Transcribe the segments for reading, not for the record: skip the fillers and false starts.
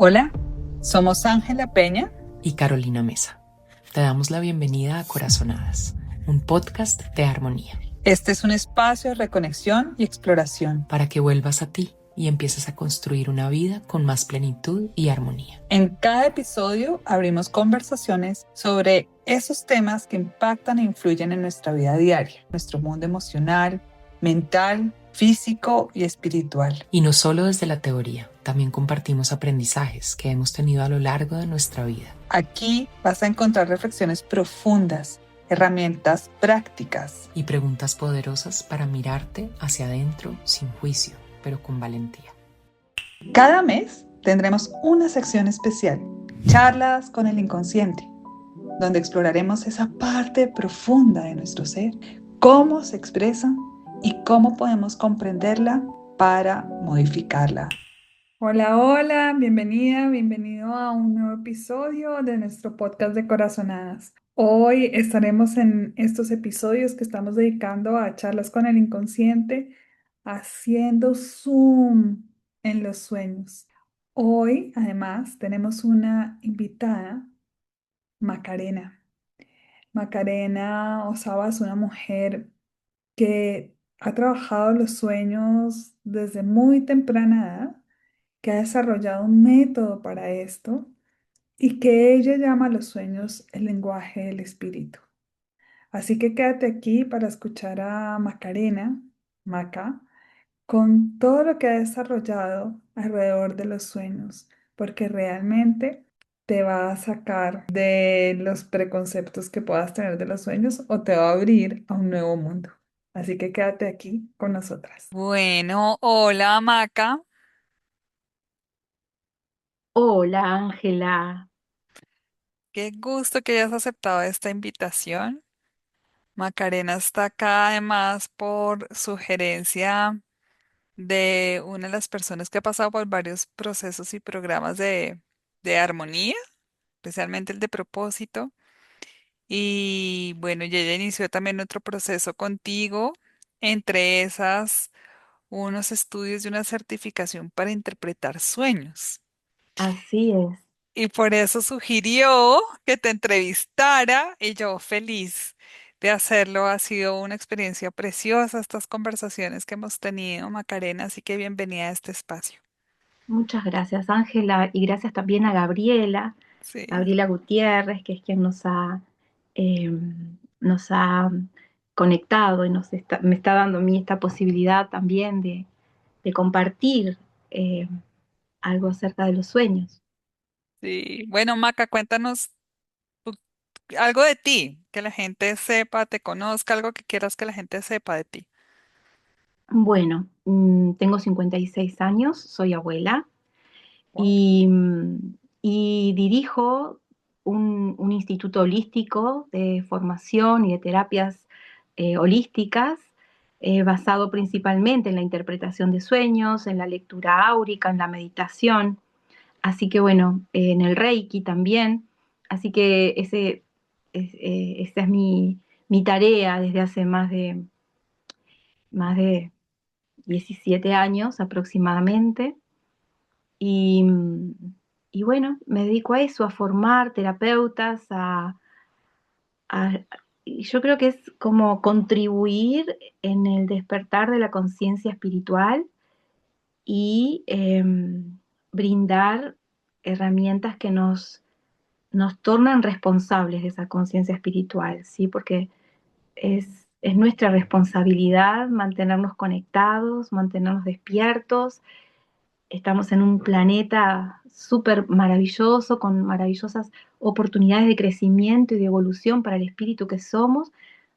Hola, somos Ángela Peña y Carolina Mesa. Te damos la bienvenida a Corazonadas, un podcast de armonía. Este es un espacio de reconexión y exploración. Para que vuelvas a ti y empieces a construir una vida con más plenitud y armonía. En cada episodio abrimos conversaciones sobre esos temas que impactan e influyen en nuestra vida diaria, nuestro mundo emocional, mental, físico y espiritual. Y no solo desde la teoría, también compartimos aprendizajes que hemos tenido a lo largo de nuestra vida. Aquí vas a encontrar reflexiones profundas, herramientas prácticas y preguntas poderosas para mirarte hacia adentro sin juicio, pero con valentía. Cada mes tendremos una sección especial, Charlas con el Inconsciente, donde exploraremos esa parte profunda de nuestro ser, cómo se expresa y cómo podemos comprenderla para modificarla. Hola, hola, bienvenida, bienvenido a un nuevo episodio de nuestro podcast de Corazonadas. Hoy estaremos en estos episodios que estamos dedicando a charlas con el inconsciente, haciendo zoom en los sueños. Hoy, además, tenemos una invitada, Macarena. Macarena Osaba es una mujer que ha trabajado los sueños desde muy temprana edad, que ha desarrollado un método para esto y que ella llama a los sueños el lenguaje del espíritu. Así que quédate aquí para escuchar a Macarena, Maca, con todo lo que ha desarrollado alrededor de los sueños, porque realmente te va a sacar de los preconceptos que puedas tener de los sueños o te va a abrir a un nuevo mundo. Así que quédate aquí con nosotras. Bueno, hola Maca. Hola Ángela, Qué gusto que hayas aceptado esta invitación. Macarena está acá además por sugerencia de una de las personas que ha pasado por varios procesos y programas de armonía, especialmente el de propósito. Y bueno, y ella inició también otro proceso contigo, entre esas unos estudios de una certificación para interpretar sueños. así es. Y por eso sugirió que te entrevistara y yo feliz de hacerlo. Ha sido una experiencia preciosa estas conversaciones que hemos tenido, Macarena, así que bienvenida a este espacio. Muchas gracias Ángela y gracias también a Gabriela, Sí, Gabriela Gutiérrez, que es quien eh, nos ha conectado y me está dando a mí esta posibilidad también de compartir eh, algo acerca de los sueños. sí. Bueno, Maca, cuéntanos tú- algo de ti, que la gente sepa, te conozca, algo que quieras que la gente sepa de ti. Bueno, tengo 56 años, soy abuela Wow. y, y dirijo un instituto holístico de formación y de terapias holísticas, basado principalmente en la interpretación de sueños, en la lectura áurica, en la meditación, así que bueno, en el Reiki también, así que esa es mi tarea desde hace más de 17 años aproximadamente. Y, y bueno, me dedico a eso, a formar terapeutas, a- y yo creo que es como contribuir en el despertar de la conciencia espiritual y brindar herramientas que nos tornan responsables de esa conciencia espiritual, ¿sí? Porque es nuestra responsabilidad mantenernos conectados, mantenernos despiertos. Estamos en un planeta súper maravilloso, con maravillosas oportunidades de crecimiento y de evolución para el espíritu que somos,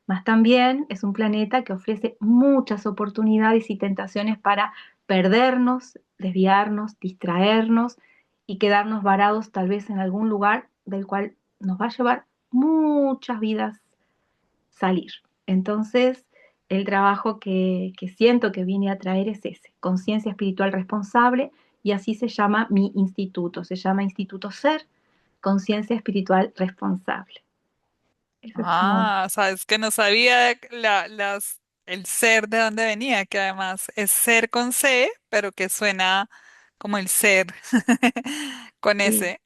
mas también es un planeta que ofrece muchas oportunidades y tentaciones para perdernos, desviarnos, distraernos y quedarnos varados tal vez en algún lugar del cual nos va a llevar muchas vidas salir. Entonces, el trabajo que siento que vine a traer es ese, conciencia espiritual responsable, y así se llama mi instituto, se llama Instituto Ser, Conciencia Espiritual Responsable. Eso es como, Ah, sabes que no sabía el ser de dónde venía, que además es ser con C, pero que suena como el ser con Sí. ese.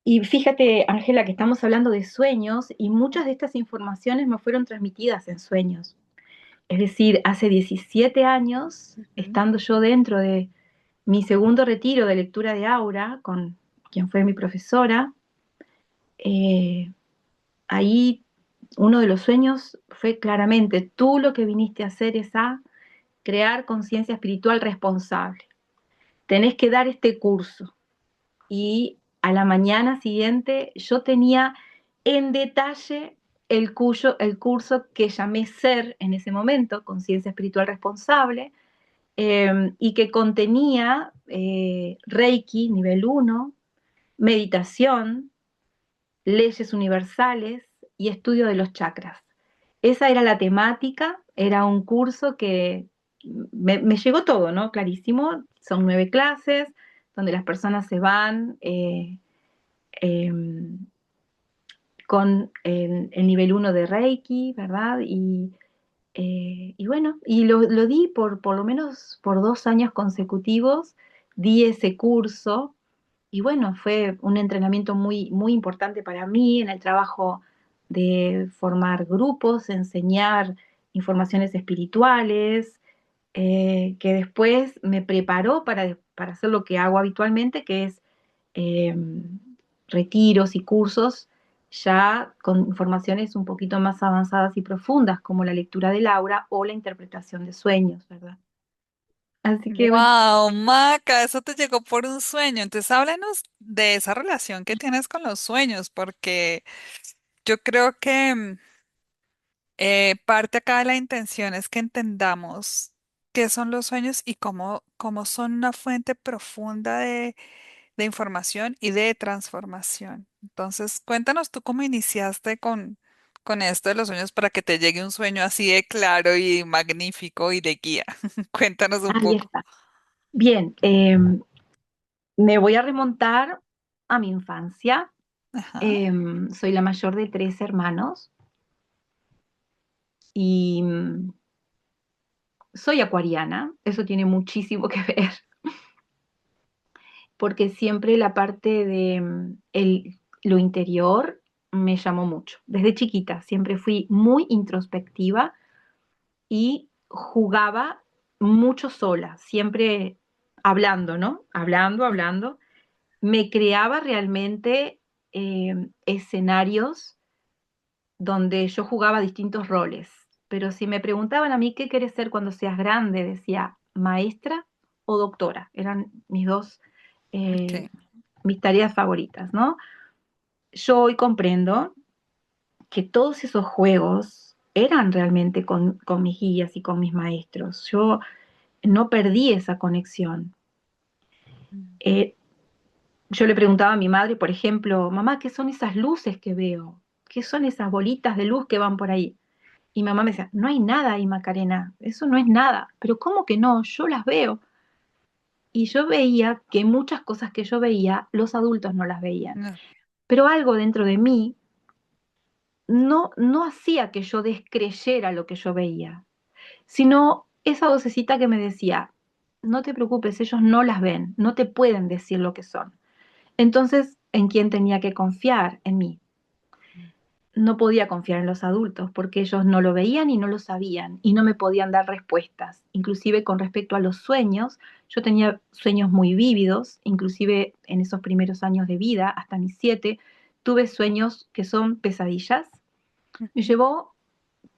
Y fíjate, Ángela, que estamos hablando de sueños y muchas de estas informaciones me fueron transmitidas en sueños. Es decir, hace 17 años, Ujú. estando yo dentro de mi segundo retiro de lectura de aura, con quien fue mi profesora, eh, ahí uno de los sueños fue claramente, tú lo que viniste a hacer es a crear conciencia espiritual responsable. Tenés que dar este curso. Y a la mañana siguiente yo tenía en detalle el curso que llamé Ser en ese momento, Conciencia Espiritual Responsable, y que contenía Reiki nivel 1, meditación, leyes universales y estudio de los chakras. Esa era la temática, era un curso que me llegó todo, ¿no? Clarísimo, son 9 clases donde las personas se van eh, con el nivel 1 de Reiki, ¿verdad? Y bueno, y lo di por lo menos por 2 años consecutivos, di ese curso y bueno, fue un entrenamiento muy, muy importante para mí en el trabajo de formar grupos, enseñar informaciones espirituales, que después me preparó para hacer lo que hago habitualmente, que es eh, retiros y cursos ya con informaciones un poquito más avanzadas y profundas, como la lectura del aura o la interpretación de sueños, ¿verdad? Así que bueno, Wow, Maca, eso te llegó por un sueño. Entonces, háblanos de esa relación que tienes con los sueños, porque yo creo que parte acá de la intención es que entendamos qué son los sueños y cómo son una fuente profunda de información y de transformación. Entonces, cuéntanos tú cómo iniciaste con esto de los sueños para que te llegue un sueño así de claro y magnífico y de guía. Cuéntanos un ahí poco. está. Bien, me voy a remontar a mi infancia. Ajá. Soy la mayor de 3 hermanos y soy acuariana. Eso tiene muchísimo que ver, porque siempre la parte de lo interior me llamó mucho. Desde chiquita siempre fui muy introspectiva y jugaba mucho sola, siempre hablando, ¿no? Hablando, hablando. Me creaba realmente escenarios donde yo jugaba distintos roles. Pero si me preguntaban a mí qué querés ser cuando seas grande, decía maestra o doctora. Eran eh, Ok. mis tareas favoritas, ¿no? Yo hoy comprendo que todos esos juegos eran realmente con mis guías y con mis maestros. Yo no perdí esa conexión. Mm. Eh, yo le preguntaba a mi madre, por ejemplo, mamá, ¿qué son esas luces que veo? ¿Qué son esas bolitas de luz que van por ahí? Y mamá me decía, no hay nada ahí, Macarena, eso no es nada. Pero ¿cómo que no? Yo las veo. Y yo veía que muchas cosas que yo veía, los adultos no las veían. No. Pero algo dentro de mí no hacía que yo descreyera lo que yo veía, sino esa vocecita que me decía, no te preocupes, ellos no las ven, no te pueden decir lo que son. Entonces, ¿en quién tenía que confiar? En mí. No podía confiar en los adultos porque ellos no lo veían y no lo sabían y no me podían dar respuestas. Inclusive con respecto a los sueños, yo tenía sueños muy vívidos, inclusive en esos primeros años de vida, hasta mis 7, tuve sueños que son pesadillas. Me Ujú. llevó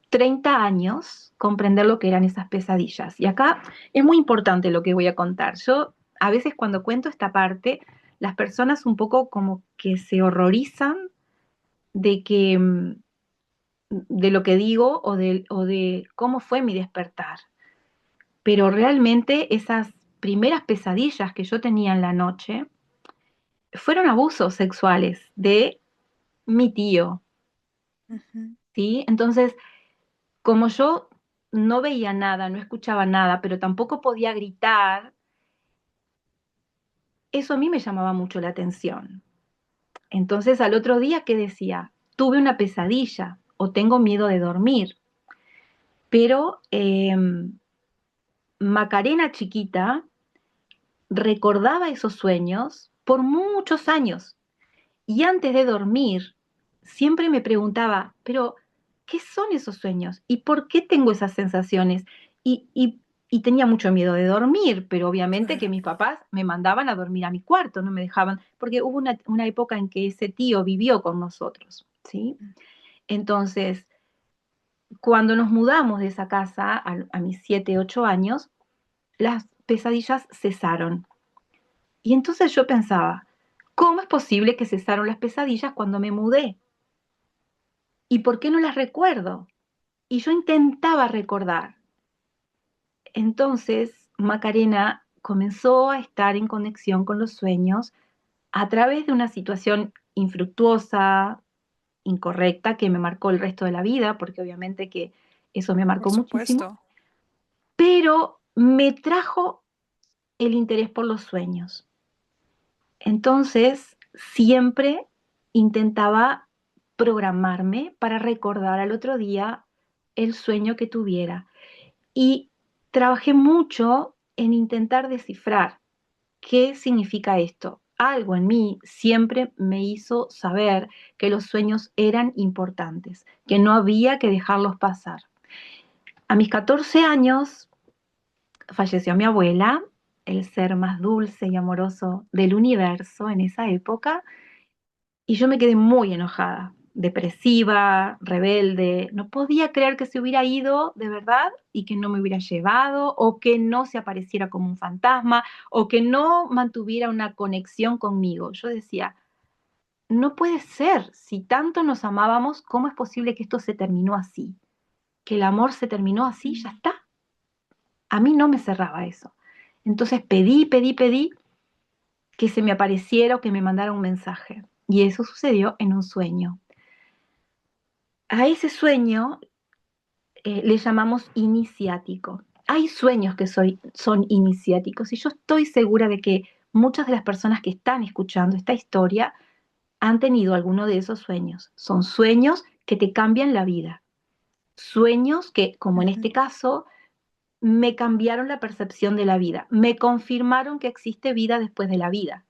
30 años comprender lo que eran esas pesadillas. Y acá es muy importante lo que voy a contar. Yo a veces cuando cuento esta parte, las personas un poco como que se horrorizan de que de lo que digo o de cómo fue mi despertar. Pero realmente esas primeras pesadillas que yo tenía en la noche fueron abusos sexuales de mi tío, Ujú. ¿sí? Entonces, como yo no veía nada, no escuchaba nada, pero tampoco podía gritar, eso a mí me llamaba mucho la atención. Entonces, al otro día, ¿qué decía? Tuve una pesadilla o tengo miedo de dormir, pero Macarena chiquita recordaba esos sueños por muchos años. Y antes de dormir, siempre me preguntaba, pero ¿qué son esos sueños? ¿Y por qué tengo esas sensaciones? Y tenía mucho miedo de dormir, pero obviamente que Claro. mis papás me mandaban a dormir a mi cuarto, no me dejaban, porque hubo una época en que ese tío vivió con nosotros, ¿sí? Entonces, cuando nos mudamos de esa casa a mis 7, 8 años, las pesadillas cesaron. Y entonces yo pensaba, ¿cómo es posible que cesaron las pesadillas cuando me mudé? ¿Y por qué no las recuerdo? Y yo intentaba recordar. Entonces, Macarena comenzó a estar en conexión con los sueños a través de una situación infructuosa, incorrecta, que me marcó el resto de la vida, porque obviamente que eso me Por marcó muchísimo, supuesto. pero me trajo el interés por los sueños. Entonces, siempre intentaba programarme para recordar al otro día el sueño que tuviera. Y trabajé mucho en intentar descifrar qué significa esto. Algo en mí siempre me hizo saber que los sueños eran importantes, que no había que dejarlos pasar. A mis 14 años falleció mi abuela, el ser más dulce y amoroso del universo en esa época, y yo me quedé muy enojada, depresiva, rebelde. No podía creer que se hubiera ido de verdad y que no me hubiera llevado, o que no se apareciera como un fantasma, o que no mantuviera una conexión conmigo. Yo decía, no puede ser, si tanto nos amábamos, ¿cómo es posible que esto se terminó así? Que el amor se terminó así, ya está. A mí no me cerraba eso. Entonces pedí que se me apareciera o que me mandara un mensaje. Y eso sucedió en un sueño. A ese sueño le llamamos iniciático. Hay sueños que son iniciáticos y yo estoy segura de que muchas de las personas que están escuchando esta historia han tenido alguno de esos sueños. Son sueños que te cambian la vida. Sueños que, como en Ujú. este caso, me cambiaron la percepción de la vida. Me confirmaron que existe vida después de la vida.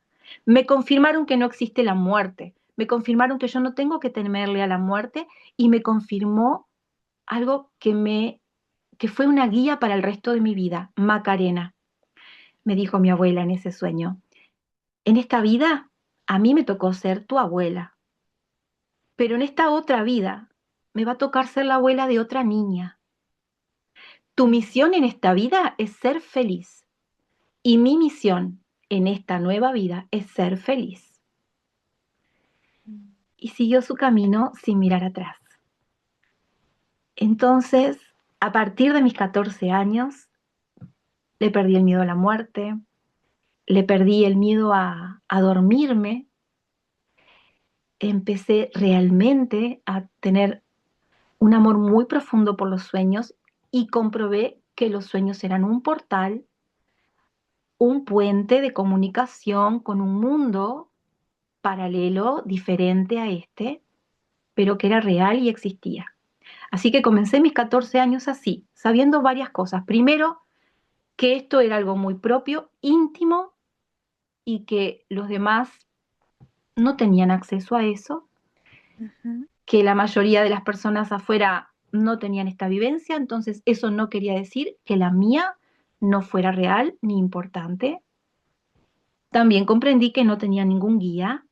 Me confirmaron que no existe la muerte. Me confirmaron que yo no tengo que temerle a la muerte y me confirmó algo que fue una guía para el resto de mi vida. Macarena, me dijo mi abuela en ese sueño. En esta vida a mí me tocó ser tu abuela, pero en esta otra vida me va a tocar ser la abuela de otra niña. Tu misión en esta vida es ser feliz y mi misión en esta nueva vida es ser feliz. Y siguió su camino sin mirar atrás. Entonces, a partir de mis 14 años, le perdí el miedo a la muerte, le perdí el miedo a dormirme, empecé realmente a tener un amor muy profundo por los sueños y comprobé que los sueños eran un portal, un puente de comunicación con un mundo paralelo, diferente a este, pero que era real y existía. Así que comencé mis 14 años así, sabiendo varias cosas. Primero, que esto era algo muy propio, íntimo, y que los demás no tenían acceso a eso, Ujú. que la mayoría de las personas afuera no tenían esta vivencia, entonces eso no quería decir que la mía no fuera real ni importante. También comprendí que no tenía ningún guía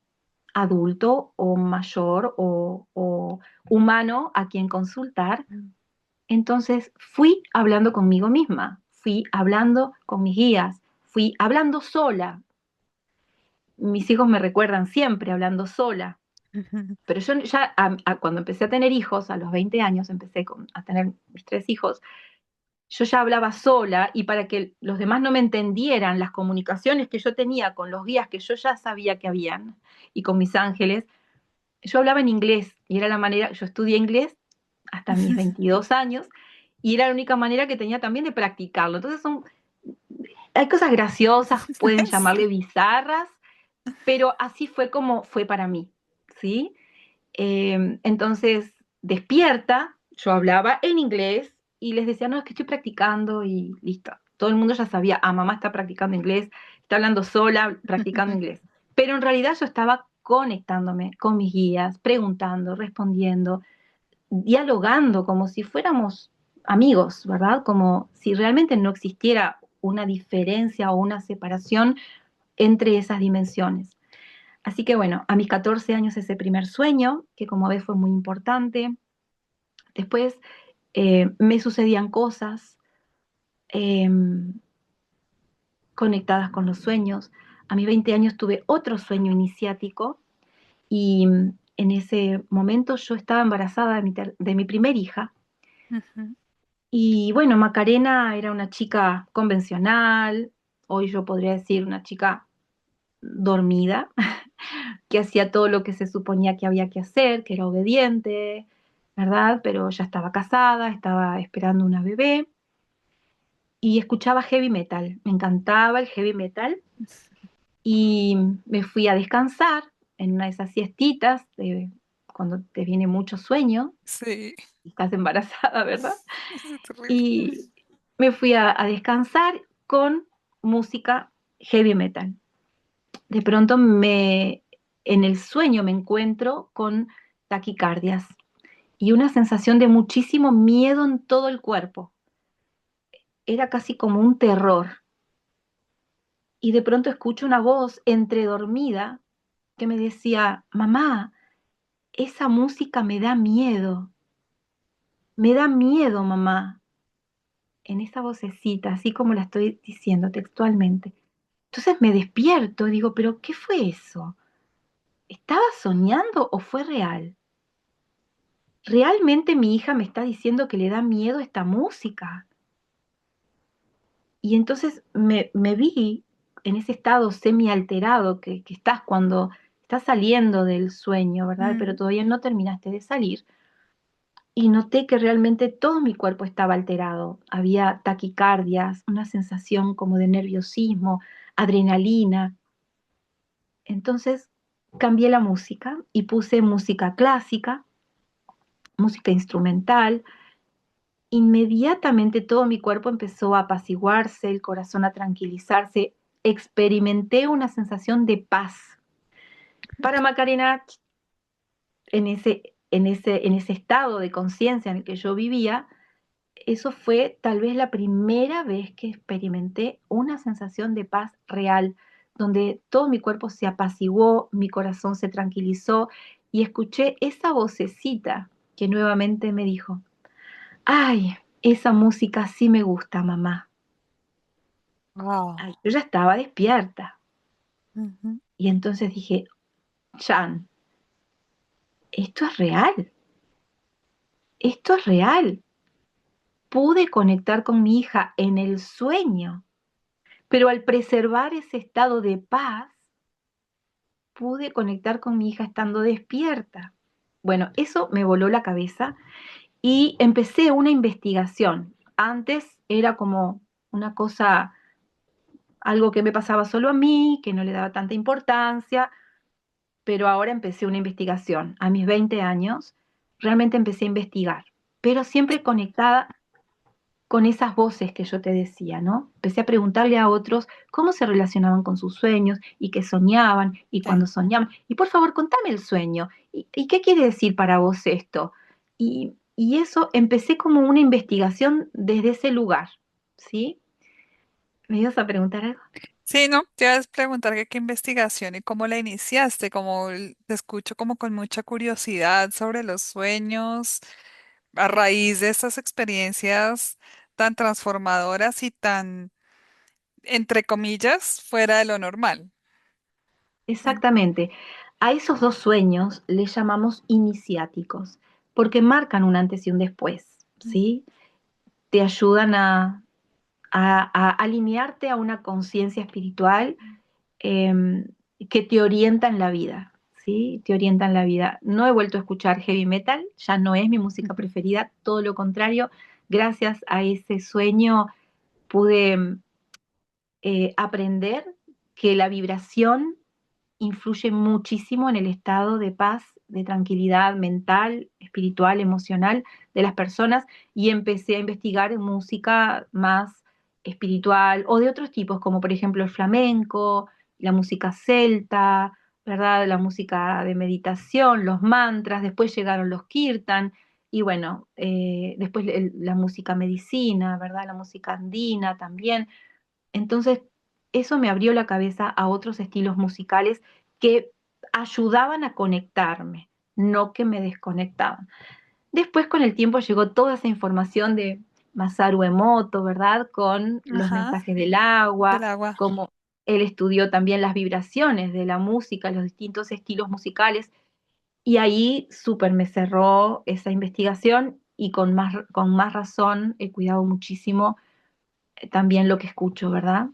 adulto o mayor o humano a quien consultar. Entonces fui hablando conmigo misma, fui hablando con mis guías, fui hablando sola. Mis hijos me recuerdan siempre hablando sola. Ujú. Pero yo ya cuando empecé a tener hijos, a los 20 años, a tener mis 3 hijos, yo ya hablaba sola y para que los demás no me entendieran las comunicaciones que yo tenía con los guías que yo ya sabía que habían y con mis ángeles, yo hablaba en inglés y era la manera, yo estudié inglés hasta mis 22 años y era la única manera que tenía también de practicarlo. Entonces hay cosas graciosas, pueden llamarle Sí. bizarras, pero así fue como fue para mí, ¿sí? Entonces, despierta, yo hablaba en inglés y les decía, no, es que estoy practicando y listo. Todo el mundo ya sabía, mamá está practicando inglés, está hablando sola, practicando inglés. Pero en realidad yo estaba conectándome con mis guías, preguntando, respondiendo, dialogando como si fuéramos amigos, ¿verdad? Como si realmente no existiera una diferencia o una separación entre esas dimensiones. Así que bueno, a mis 14 años ese primer sueño, que como ves fue muy importante. Después me sucedían cosas eh, conectadas con los sueños. A mis 20 años tuve otro sueño iniciático y en ese momento yo estaba embarazada de mi primer hija. Ujú. Y bueno, Macarena era una chica convencional, hoy yo podría decir una chica dormida, que hacía todo lo que se suponía que había que hacer, que era obediente, ¿verdad? Pero ya estaba casada, estaba esperando una bebé y escuchaba heavy metal. Me encantaba el heavy metal y me fui a descansar en una de esas siestitas cuando te viene mucho sueño, Sí, estás embarazada, ¿verdad? es terrible. Y me fui a descansar con música heavy metal. De pronto en el sueño me encuentro con taquicardias y una sensación de muchísimo miedo en todo el cuerpo. Era casi como un terror. Y de pronto escucho una voz entre dormida que me decía, mamá, esa música me da miedo, mamá, en esa vocecita, así como la estoy diciendo textualmente. Entonces me despierto y digo, pero ¿qué fue eso? ¿Estaba soñando o fue real? ¿Realmente mi hija me está diciendo que le da miedo esta música? Y entonces me vi en ese estado semi alterado que estás cuando estás saliendo del sueño, ¿verdad? Pero Mm. todavía no terminaste de salir. Y noté que realmente todo mi cuerpo estaba alterado. Había taquicardias, una sensación como de nerviosismo, adrenalina. Entonces cambié la música y puse música clásica, música instrumental. Inmediatamente todo mi cuerpo empezó a apaciguarse, el corazón a tranquilizarse. Experimenté una sensación de paz. Para Macarena, en ese estado de conciencia en el que yo vivía, eso fue tal vez la primera vez que experimenté una sensación de paz real, donde todo mi cuerpo se apaciguó, mi corazón se tranquilizó y escuché esa vocecita que nuevamente me dijo, ay, esa música sí me gusta, mamá. Wow. Ay, yo ya estaba despierta Ujú. y entonces dije, Chan, esto es real, esto es real. Pude conectar con mi hija en el sueño, pero al preservar ese estado de paz, pude conectar con mi hija estando despierta. Bueno, eso me voló la cabeza y empecé una investigación. Antes era como una cosa, algo que me pasaba solo a mí, que no le daba tanta importancia, pero ahora empecé una investigación. A mis 20 años, realmente empecé a investigar, pero siempre conectada con esas voces que yo te decía, ¿no? Empecé a preguntarle a otros cómo se relacionaban con sus sueños y qué soñaban y Sí. cuando soñaban. Y por favor, contame el sueño. ¿Y qué quiere decir para vos esto? Y eso empecé como una investigación desde ese lugar, ¿sí? ¿Me ibas a preguntar algo? Sí, no, te ibas a preguntar que qué investigación y cómo la iniciaste, te escucho como con mucha curiosidad sobre los sueños a raíz de estas experiencias tan transformadoras y tan, entre comillas, fuera de lo normal. Mm. Exactamente. A esos dos sueños les llamamos iniciáticos, porque marcan un antes y un después, ¿sí? Te ayudan a alinearte a una conciencia espiritual eh, que te orienta en la vida, ¿sí? Te orienta en la vida. No he vuelto a escuchar heavy metal, ya no es mi música Ujú. preferida, todo lo contrario, gracias a ese sueño pude aprender que la vibración influye muchísimo en el estado de paz, de tranquilidad mental, espiritual, emocional de las personas y empecé a investigar en música más espiritual o de otros tipos, como por ejemplo el flamenco, la música celta, ¿verdad? La música de meditación, los mantras, después llegaron los kirtan y bueno, después la música medicina, ¿verdad? La música andina también. Entonces, eso me abrió la cabeza a otros estilos musicales que ayudaban a conectarme, no que me desconectaban. Después, con el tiempo, llegó toda esa información de Masaru Emoto, ¿verdad? Con los Ajá, mensajes del del agua, agua. como él estudió también las vibraciones de la música, los distintos estilos musicales, y ahí súper me cerró esa investigación y con más razón he cuidado muchísimo también lo que escucho, ¿verdad?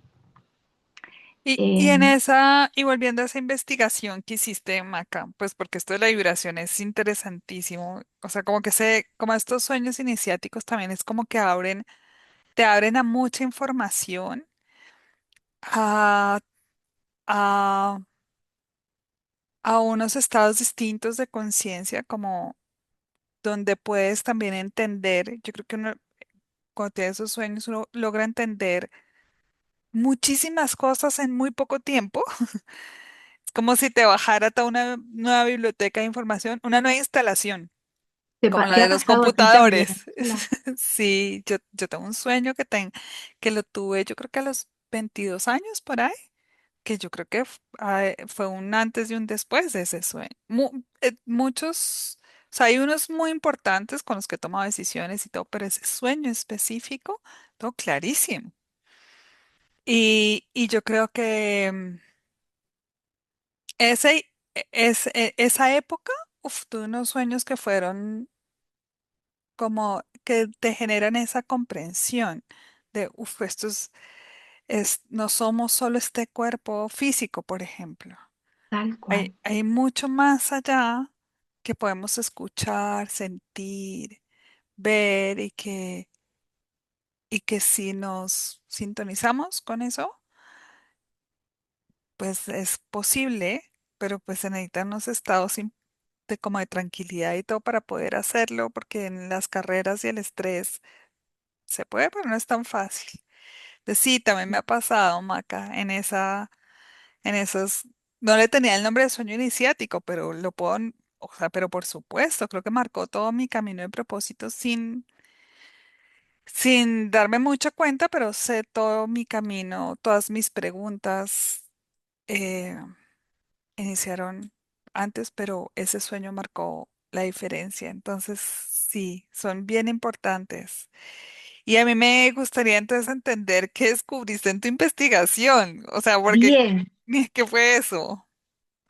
Y en Eh, esa, y volviendo a esa investigación que hiciste, Maca, pues porque esto de la vibración es interesantísimo. O sea, como que como estos sueños iniciáticos también es como que te abren a mucha información, a, a, a unos estados distintos de conciencia, como donde puedes también entender. Yo creo que uno, cuando tiene esos sueños, uno logra entender muchísimas cosas en muy poco tiempo. Es como si te bajara toda una nueva biblioteca de información, una nueva instalación, como la ¿Te de ha los pasado a ti también? computadores. Claro. Sí, yo tengo un sueño que lo tuve, yo creo que a los 22 años por ahí, que yo creo que fue un antes y un después de ese sueño. Muchos, o sea, hay unos muy importantes con los que he tomado decisiones y todo, pero ese sueño específico, todo clarísimo. Y yo creo que ese, esa época, tuve unos sueños que fueron como que te generan esa comprensión de, no somos solo este cuerpo físico, por ejemplo. Tal cual. Hay mucho más allá que podemos escuchar, sentir, ver y que si nos sintonizamos con eso, pues es posible, pero pues se necesitan unos estados de como de tranquilidad y todo para poder hacerlo, porque en las carreras y el estrés se puede, pero no es tan fácil. Entonces, sí, también me ha pasado, Maca, en esos, no le tenía el nombre de sueño iniciático, pero o sea, pero por supuesto, creo que marcó todo mi camino de propósito sin darme mucha cuenta, pero sé todo mi camino, todas mis preguntas eh, iniciaron antes, pero ese sueño marcó la diferencia. Entonces, sí, son bien importantes. Y a mí me gustaría entonces entender qué descubriste en tu investigación. O sea, porque, Bien, ¿qué fue eso?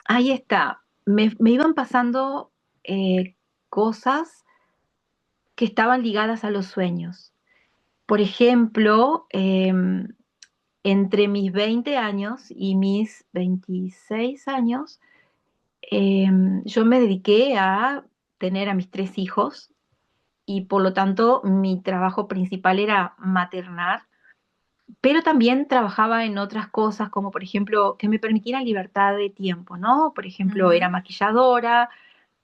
ahí está. Me iban pasando cosas que estaban ligadas a los sueños. Por ejemplo, entre mis 20 años y mis 26 años, yo me dediqué a tener a mis 3 hijos y por lo tanto mi trabajo principal era maternar, pero también trabajaba en otras cosas como por ejemplo que me permitieran libertad de tiempo, ¿no? Por ejemplo, Ujú. era maquilladora.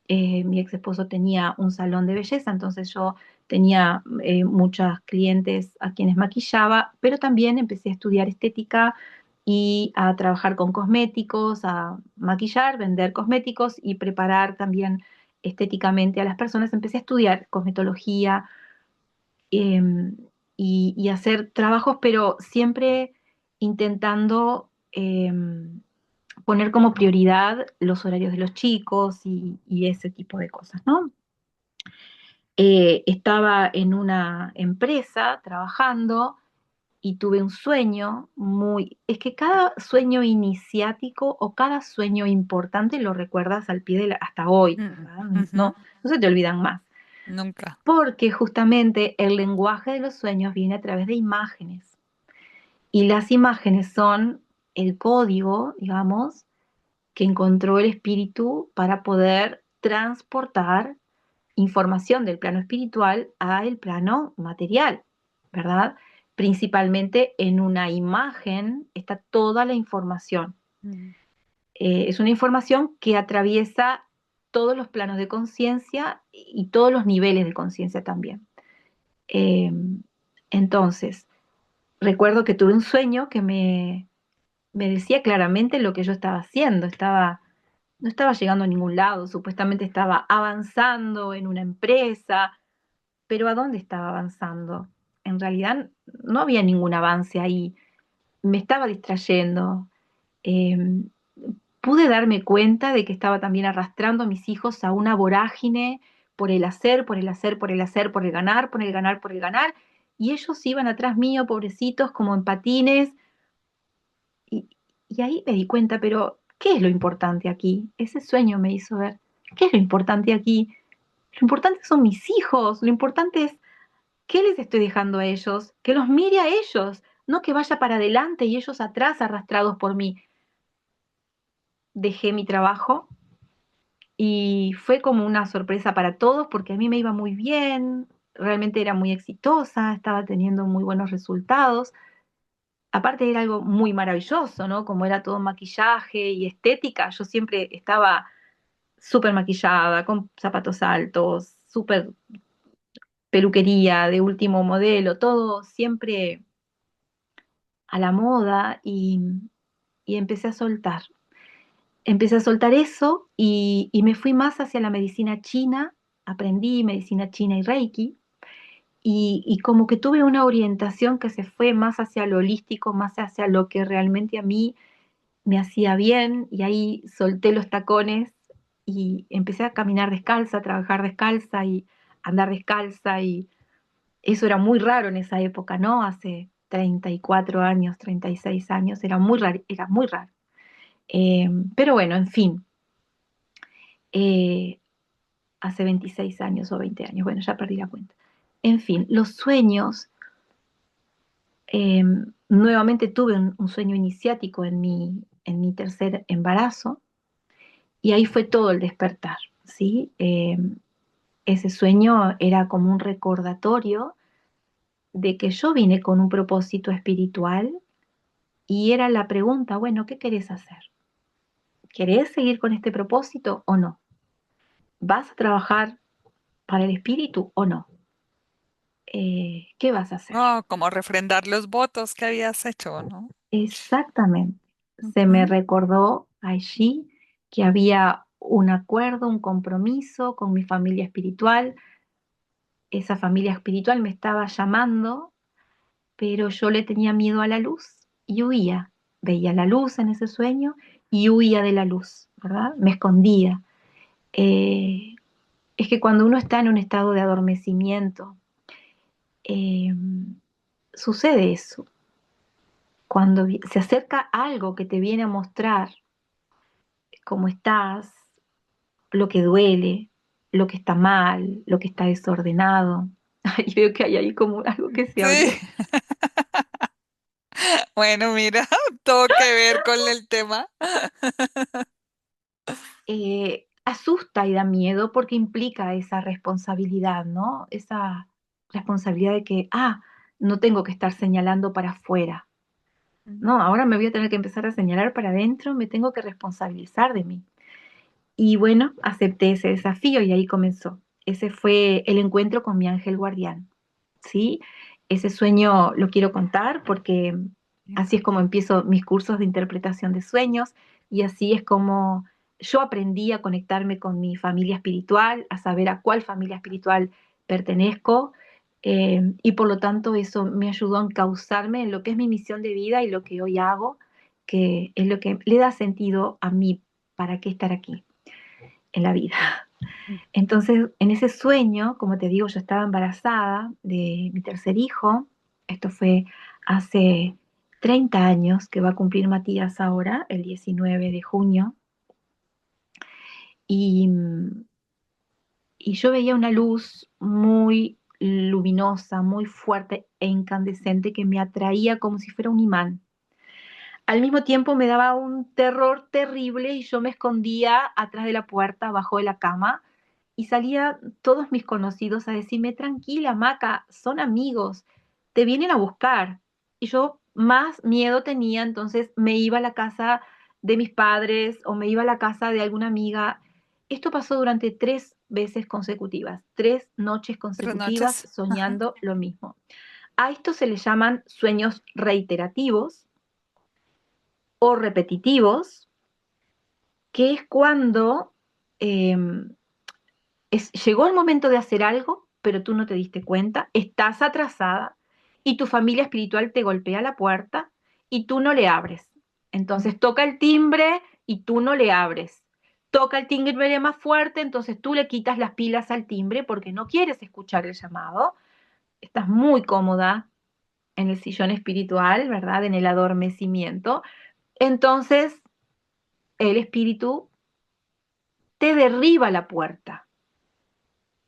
Mi ex esposo tenía un salón de belleza, entonces yo tenía muchas clientes a quienes maquillaba, pero también empecé a estudiar estética y a trabajar con cosméticos, a maquillar, vender cosméticos y preparar también estéticamente a las personas. Empecé a estudiar cosmetología em, y hacer trabajos, pero siempre intentando poner como prioridad los horarios de los chicos y ese tipo de cosas, ¿no? Estaba en una empresa trabajando y tuve un sueño es que cada sueño iniciático o cada sueño importante lo recuerdas al pie hasta hoy, Mm, ¿verdad? ujú. No, no se te olvidan más. Nunca. Porque justamente el lenguaje de los sueños viene a través de imágenes. Y las imágenes son el código, digamos, que encontró el espíritu para poder transportar información del plano espiritual al plano material, ¿verdad? Principalmente en una imagen está toda la información. Mm. Es una información que atraviesa todos los planos de conciencia y todos los niveles de conciencia también. Eh, entonces, recuerdo que tuve un sueño que me decía claramente lo que yo estaba haciendo. No estaba llegando a ningún lado, supuestamente estaba avanzando en una empresa, pero ¿a dónde estaba avanzando? En realidad no había ningún avance ahí, me estaba distrayendo. Eh, Pude darme cuenta de que estaba también arrastrando a mis hijos a una vorágine por el hacer, por el hacer, por el hacer, por el ganar, por el ganar, por el ganar, y ellos iban atrás mío, pobrecitos, como en patines, y, y ahí me di cuenta, pero ¿qué es lo importante aquí? Ese sueño me hizo ver, ¿qué es lo importante aquí? Lo importante son mis hijos, lo importante es qué les estoy dejando a ellos, que los mire a ellos, no que vaya para adelante y ellos atrás arrastrados por mí. Dejé mi trabajo y fue como una sorpresa para todos porque a mí me iba muy bien, realmente era muy exitosa, estaba teniendo muy buenos resultados. Aparte era algo muy maravilloso, ¿no? Como era todo maquillaje y estética, yo siempre estaba súper maquillada, con zapatos altos, súper peluquería de último modelo, todo siempre a la moda y empecé a soltar. Empecé a soltar eso y me fui más hacia la medicina china, aprendí medicina china y Reiki, y como que tuve una orientación que se fue más hacia lo holístico, más hacia lo que realmente a mí me hacía bien, y ahí solté los tacones y empecé a caminar descalza, a trabajar descalza y andar descalza, y eso era muy raro en esa época, ¿no? Hace 34 años, 36 años, era muy raro, era muy raro. Pero bueno, en fin, eh, hace 26 años o 20 años, bueno, ya perdí la cuenta. En fin, los sueños, eh, nuevamente tuve un sueño iniciático en mi tercer embarazo y ahí fue todo el despertar, ¿sí? Ese sueño era como un recordatorio de que yo vine con un propósito espiritual y era la pregunta, bueno, ¿qué querés hacer? ¿Querés seguir con este propósito o no? ¿Vas a trabajar para el espíritu o no? ¿Qué vas a hacer? Oh, como refrendar los votos que habías hecho, ¿no? Exactamente. Se me Ujú. recordó allí que había un acuerdo, un compromiso con mi familia espiritual. Esa familia espiritual me estaba llamando, pero yo le tenía miedo a la luz y huía. Veía la luz en ese sueño y huía de la luz, ¿verdad? Me escondía. Eh, es que cuando uno está en un estado de adormecimiento, eh, sucede eso. Cuando se acerca algo que te viene a mostrar cómo estás, lo que duele, lo que está mal, lo que está desordenado. Y veo que hay ahí como algo que se Sí, abrió. bueno, mira, todo que ver con el tema. Asusta y da miedo porque implica esa responsabilidad, ¿no? Esa responsabilidad de que, no tengo que estar señalando para afuera. No, ahora me voy a tener que empezar a señalar para adentro, me tengo que responsabilizar de mí. Y bueno, acepté ese desafío y ahí comenzó. Ese fue el encuentro con mi ángel guardián, ¿sí? Ese sueño lo quiero contar porque así es como empiezo mis cursos de interpretación de sueños y así es como yo aprendí a conectarme con mi familia espiritual, a saber a cuál familia espiritual pertenezco, y por lo tanto eso me ayudó a encauzarme en lo que es mi misión de vida y lo que hoy hago, que es lo que le da sentido a mí, para qué estar aquí en la vida. Entonces, en ese sueño, como te digo, yo estaba embarazada de mi tercer hijo. Esto fue hace 30 años, que va a cumplir Matías ahora, el 19 de junio. Y, y yo veía una luz muy luminosa, muy fuerte e incandescente que me atraía como si fuera un imán. Al mismo tiempo me daba un terror terrible y yo me escondía atrás de la puerta, abajo de la cama, y salían todos mis conocidos a decirme, tranquila, Maca, son amigos, te vienen a buscar. Y yo más miedo tenía, entonces me iba a la casa de mis padres o me iba a la casa de alguna amiga. Esto pasó durante 3 veces consecutivas, 3 noches Tres consecutivas noches. Ajá. soñando lo mismo. A esto se le llaman sueños reiterativos o repetitivos, que es cuando eh, llegó el momento de hacer algo, pero tú no te diste cuenta, estás atrasada y tu familia espiritual te golpea la puerta y tú no le abres. Entonces toca el timbre y tú no le abres. Toca el timbre más fuerte, entonces tú le quitas las pilas al timbre porque no quieres escuchar el llamado. Estás muy cómoda en el sillón espiritual, ¿verdad? En el adormecimiento. Entonces el espíritu te derriba la puerta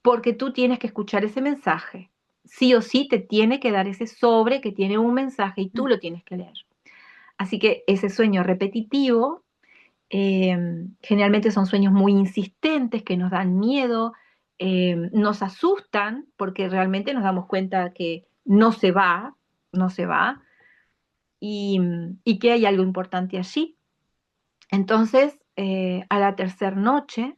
porque tú tienes que escuchar ese mensaje. Sí o sí te tiene que dar ese sobre que tiene un mensaje y tú lo tienes que leer. Así que ese sueño repetitivo, generalmente son sueños muy insistentes que nos dan miedo, nos asustan porque realmente nos damos cuenta que no se va, no se va, y que hay algo importante allí. Entonces, a la tercera noche,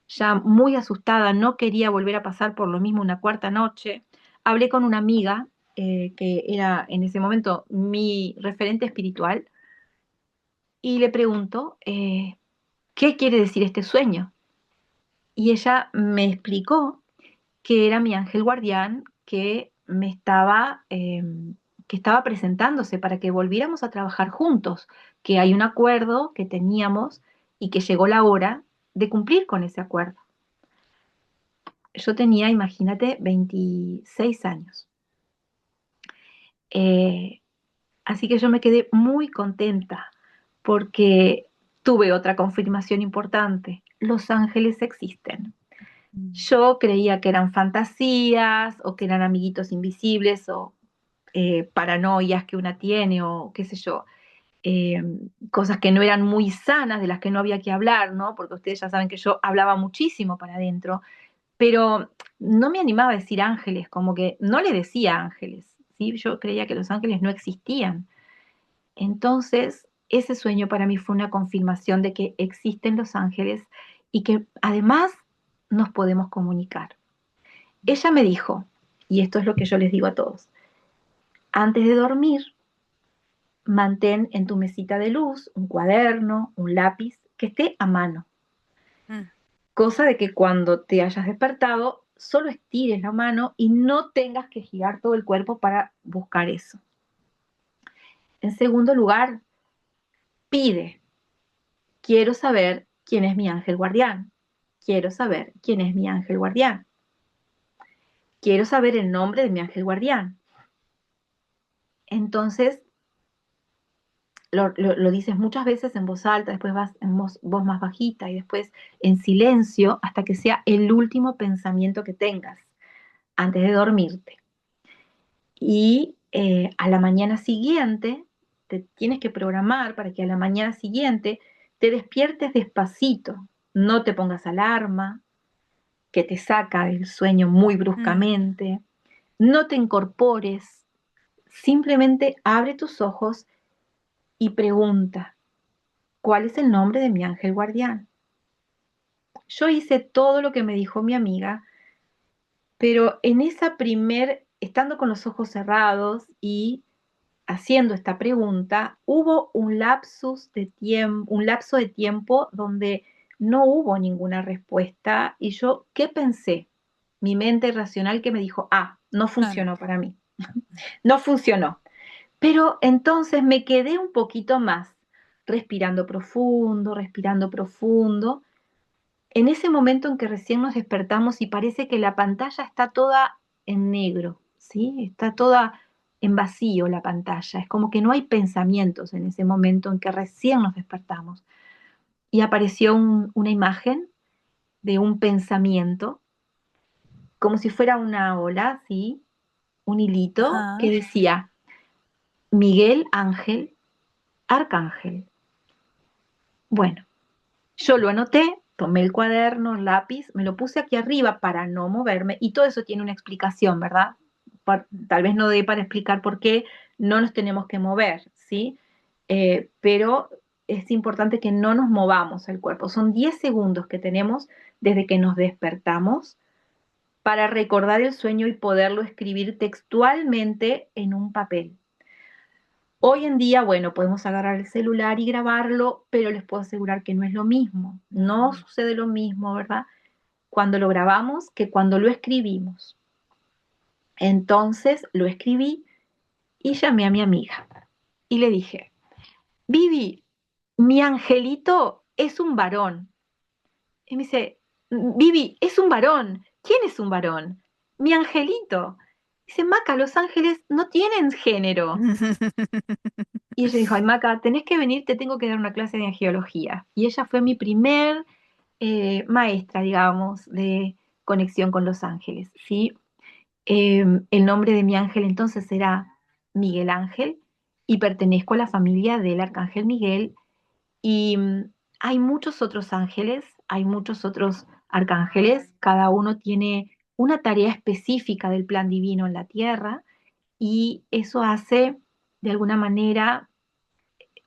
ya muy asustada, no quería volver a pasar por lo mismo una cuarta noche, hablé con una amiga que era en ese momento mi referente espiritual y le pregunto, ¿qué quiere decir este sueño? Y ella me explicó que era mi ángel guardián que estaba presentándose para que volviéramos a trabajar juntos, que hay un acuerdo que teníamos y que llegó la hora de cumplir con ese acuerdo. Yo tenía, imagínate, 26 años. Eh, Así que yo me quedé muy contenta porque tuve otra confirmación importante. Los ángeles existen. Yo creía que eran fantasías o que eran amiguitos invisibles o paranoias que una tiene o qué sé yo, eh, cosas que no eran muy sanas, de las que no había que hablar, ¿no? Porque ustedes ya saben que yo hablaba muchísimo para adentro, pero no me animaba a decir ángeles, como que no le decía ángeles, ¿sí? Yo creía que los ángeles no existían. Entonces, ese sueño para mí fue una confirmación de que existen los ángeles y que además nos podemos comunicar. Ella me dijo, y esto es lo que yo les digo a todos, antes de dormir, mantén en tu mesita de luz un cuaderno, un lápiz que esté a mano, Mm. cosa de que cuando te hayas despertado, solo estires la mano y no tengas que girar todo el cuerpo para buscar eso. En segundo lugar, pide, quiero saber quién es mi ángel guardián, quiero saber quién es mi ángel guardián, quiero saber el nombre de mi ángel guardián. Entonces, lo dices muchas veces en voz alta, después vas en voz más bajita y después en silencio hasta que sea el último pensamiento que tengas antes de dormirte. Y a la mañana siguiente te tienes que programar para que a la mañana siguiente te despiertes despacito, no te pongas alarma, que te saca del sueño muy Mm. bruscamente, no te incorpores, simplemente abre tus ojos y pregunta, ¿cuál es el nombre de mi ángel guardián? Yo hice todo lo que me dijo mi amiga, pero en esa estando con los ojos cerrados y haciendo esta pregunta, hubo un lapso de tiempo donde no hubo ninguna respuesta y yo, ¿qué pensé? Mi mente racional que me dijo, no Claro. funcionó para mí, no funcionó. Pero entonces me quedé un poquito más, respirando profundo, en ese momento en que recién nos despertamos y parece que la pantalla está toda en negro, ¿sí? Está toda en vacío la pantalla, es como que no hay pensamientos en ese momento en que recién nos despertamos. Y apareció una imagen de un pensamiento, como si fuera una ola, ¿sí? Un hilito que Ajá. decía, Miguel Ángel, Arcángel. Bueno, yo lo anoté, tomé el cuaderno, el lápiz, me lo puse aquí arriba para no moverme y todo eso tiene una explicación, ¿verdad? Tal vez no dé para explicar por qué no nos tenemos que mover, ¿sí? Pero es importante que no nos movamos el cuerpo. Son 10 segundos que tenemos desde que nos despertamos para recordar el sueño y poderlo escribir textualmente en un papel. Hoy en día, bueno, podemos agarrar el celular y grabarlo, pero les puedo asegurar que no es lo mismo. No Ujú. sucede lo mismo, ¿verdad? Cuando lo grabamos que cuando lo escribimos. Entonces lo escribí y llamé a mi amiga y le dije, Vivi, mi angelito es un varón. Y me dice, Vivi, es un varón. ¿Quién es un varón? Mi angelito. Dice, Maca, los ángeles no tienen género. Y ella dijo, ay, Maca, tenés que venir, te tengo que dar una clase de angiología. Y ella fue mi primer maestra, digamos, de conexión con los ángeles, ¿sí? El nombre de mi ángel entonces será Miguel Ángel y pertenezco a la familia del Arcángel Miguel y hay muchos otros ángeles, hay muchos otros arcángeles, cada uno tiene una tarea específica del plan divino en la tierra y eso hace de alguna manera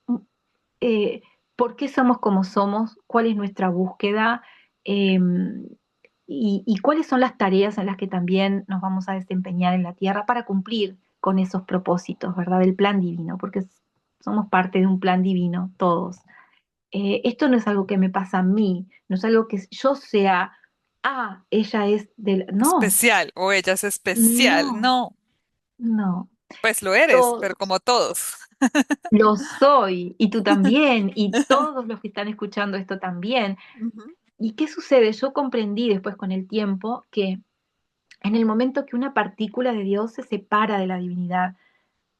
mm, por qué somos como somos, cuál es nuestra búsqueda eh, y cuáles son las tareas en las que también nos vamos a desempeñar en la tierra para cumplir con esos propósitos, ¿verdad? Del plan divino, porque somos parte de un plan divino todos. Esto no es algo que me pasa a mí, no es algo que yo sea, ella es del... No, Especial, o ella es especial. no, No, no. pues lo eres, pero Todos como todos. lo soy y tú también y todos los que están escuchando esto también. Ujú. ¿Y qué sucede? Yo comprendí después con el tiempo que en el momento que una partícula de Dios se separa de la divinidad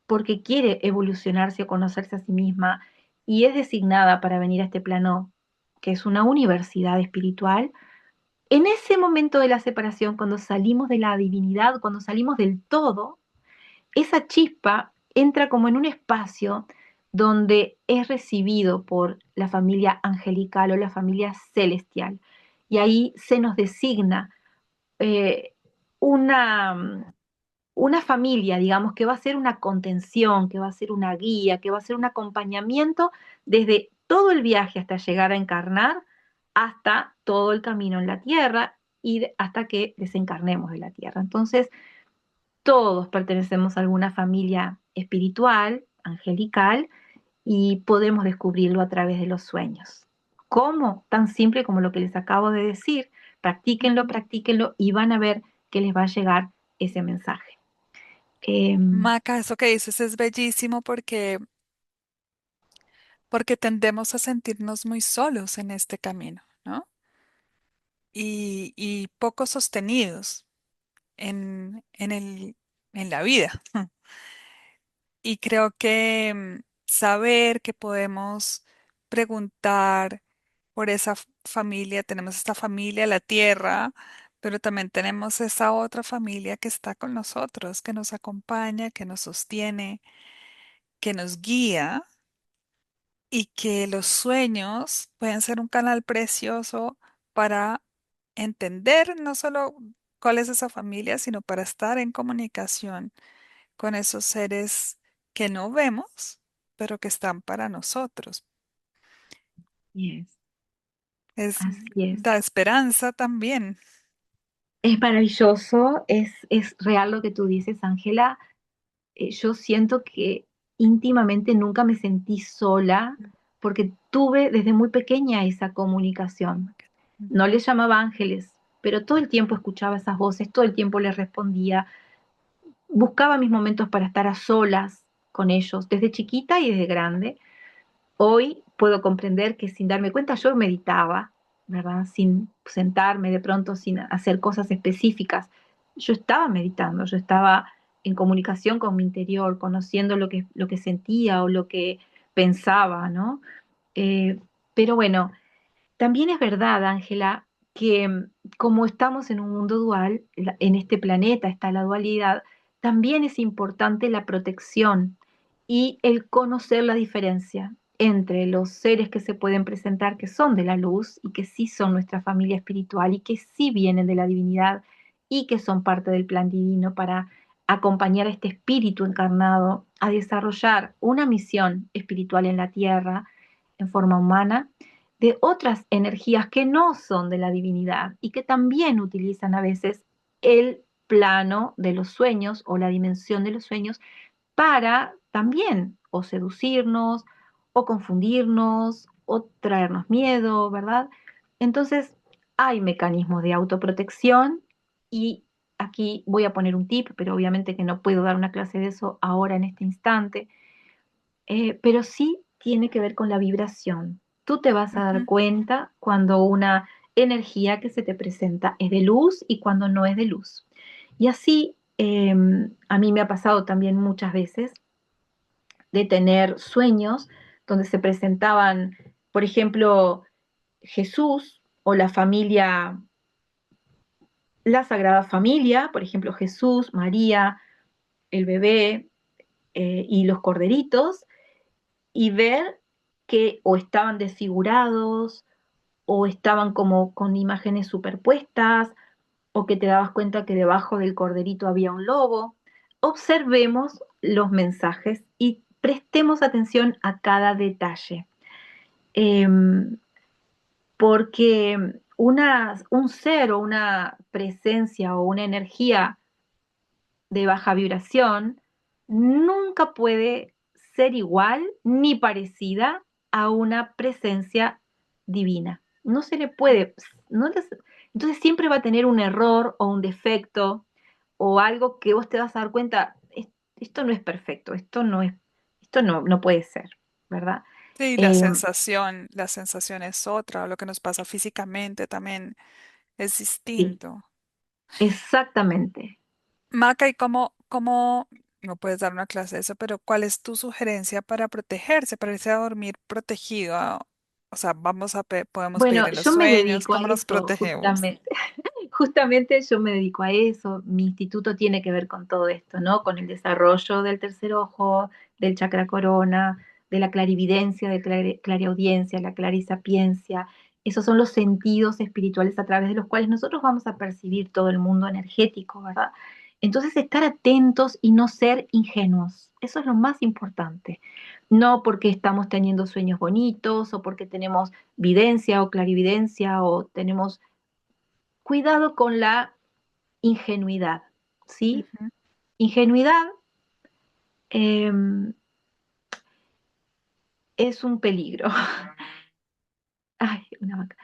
porque quiere evolucionarse o conocerse a sí misma y es designada para venir a este plano que es una universidad espiritual, en ese momento de la separación, cuando salimos de la divinidad, cuando salimos del todo, esa chispa entra como en un espacio donde es recibido por la familia angelical o la familia celestial. Y ahí se nos designa eh, una, una familia, digamos, que va a ser una contención, que va a ser una guía, que va a ser un acompañamiento desde todo el viaje hasta llegar a encarnar, hasta todo el camino en la tierra y hasta que desencarnemos de la tierra. Entonces, todos pertenecemos a alguna familia espiritual, angelical, y podemos descubrirlo a través de los sueños. ¿Cómo? Tan simple como lo que les acabo de decir. Practíquenlo, Ujú. practíquenlo y van a ver que les va a llegar ese mensaje. Eh, Maca, eso que dices es bellísimo porque tendemos a sentirnos muy solos en este camino, ¿no? Y poco sostenidos en en la vida. Y creo que saber que podemos preguntar por esa familia, tenemos esta familia, la tierra, pero también tenemos esa otra familia que está con nosotros, que nos acompaña, que nos sostiene, que nos guía y que los sueños pueden ser un canal precioso para entender no solo cuál es esa familia, sino para estar en comunicación con esos seres que no vemos, pero que están para nosotros. yes, Es, así es. da esperanza también. Es maravilloso, es real lo que tú dices, Ángela. Yo siento que íntimamente nunca me sentí sola porque tuve desde muy pequeña esa comunicación. No les llamaba ángeles, pero todo el tiempo escuchaba esas voces, todo el tiempo les respondía, buscaba mis momentos para estar a solas con ellos, desde chiquita y desde grande. Hoy puedo comprender que sin darme cuenta yo meditaba, ¿verdad? Sin sentarme de pronto, sin hacer cosas específicas. Yo estaba meditando, yo estaba en comunicación con mi interior, conociendo lo que sentía o lo que pensaba, ¿no? Eh, pero bueno, también es verdad, Ángela, que como estamos en un mundo dual, en este planeta está la dualidad, también es importante la protección y el conocer la diferencia entre los seres que se pueden presentar que son de la luz y que sí son nuestra familia espiritual y que sí vienen de la divinidad y que son parte del plan divino para acompañar a este espíritu encarnado a desarrollar una misión espiritual en la tierra en forma humana de otras energías que no son de la divinidad y que también utilizan a veces el plano de los sueños o la dimensión de los sueños para también o seducirnos o confundirnos o traernos miedo, ¿verdad? Entonces, hay mecanismos de autoprotección y aquí voy a poner un tip, pero obviamente que no puedo dar una clase de eso ahora en este instante, pero sí tiene que ver con la vibración. Tú te vas a dar Ujú. cuenta cuando una energía que se te presenta es de luz y cuando no es de luz. Y así a mí me ha pasado también muchas veces de tener sueños donde se presentaban, por ejemplo, Jesús o la familia, la Sagrada Familia, por ejemplo, Jesús, María, el bebé y los corderitos, y ver que o estaban desfigurados o estaban como con imágenes superpuestas o que te dabas cuenta que debajo del corderito había un lobo. Observemos los mensajes y prestemos atención a cada detalle. Eh, Porque un ser o una presencia o una energía de baja vibración nunca puede ser igual ni parecida a una presencia divina. No se le puede, no les- entonces siempre va a tener un error o un defecto o algo que vos te vas a dar cuenta, esto no es perfecto, esto no puede ser, ¿verdad? Sí, Eh, la sensación es otra, lo que nos pasa físicamente también es sí, distinto. exactamente. Maca, ¿y cómo, no puedes dar una clase de eso, pero cuál es tu sugerencia para protegerse, para irse a dormir protegido? O sea, podemos pedir Bueno, en los yo me sueños, dedico a ¿cómo nos eso, protegemos? justamente. Justamente yo me dedico a eso. Mi instituto tiene que ver con todo esto, ¿no? Con el desarrollo del tercer ojo, del chakra corona, de la clarividencia, de clariaudiencia, la clarisapiencia. Esos son los sentidos espirituales a través de los cuales nosotros vamos a percibir todo el mundo energético, ¿verdad? Entonces, estar atentos y no ser ingenuos. Eso es lo más importante. No porque estamos teniendo sueños bonitos o porque tenemos videncia o clarividencia o tenemos cuidado con la ingenuidad, ¿sí? Ujú. Ingenuidad eh, es un peligro. Ay, una vaca.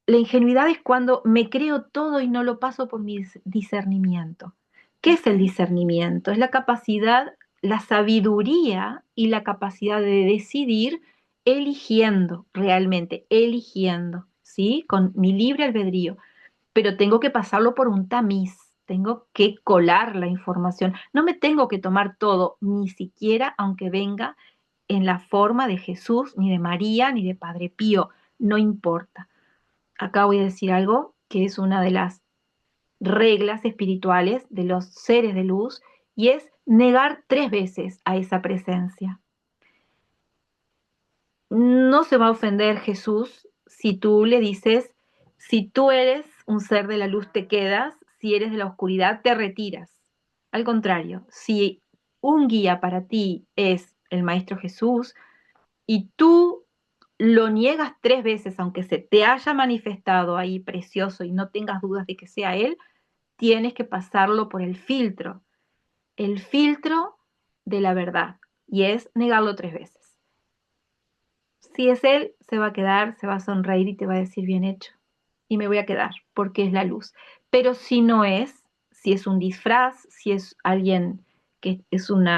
La ingenuidad es cuando me creo todo y no lo paso por mi discernimiento. ¿Qué es el Ok. discernimiento? Es la capacidad, la sabiduría y la capacidad de decidir eligiendo, realmente eligiendo, ¿sí? Con mi libre albedrío. Pero tengo que pasarlo por un tamiz, tengo que colar la información, no me tengo que tomar todo, ni siquiera aunque venga en la forma de Jesús, ni de María, ni de Padre Pío, no importa. Acá voy a decir algo que es una de las reglas espirituales de los seres de luz y es negar 3 veces a esa presencia. No se va a ofender Jesús si tú le dices, si tú eres un ser de la luz te quedas, si eres de la oscuridad te retiras. Al contrario, si un guía para ti es el Maestro Jesús y tú lo niegas 3 veces, aunque se te haya manifestado ahí precioso y no tengas dudas de que sea Él, tienes que pasarlo por el filtro de la verdad, y es negarlo 3 veces. Si es él, se va a quedar, se va a sonreír y te va a decir bien hecho. Y me voy a quedar porque es la luz. Pero si no es, si es un disfraz, si es alguien que es un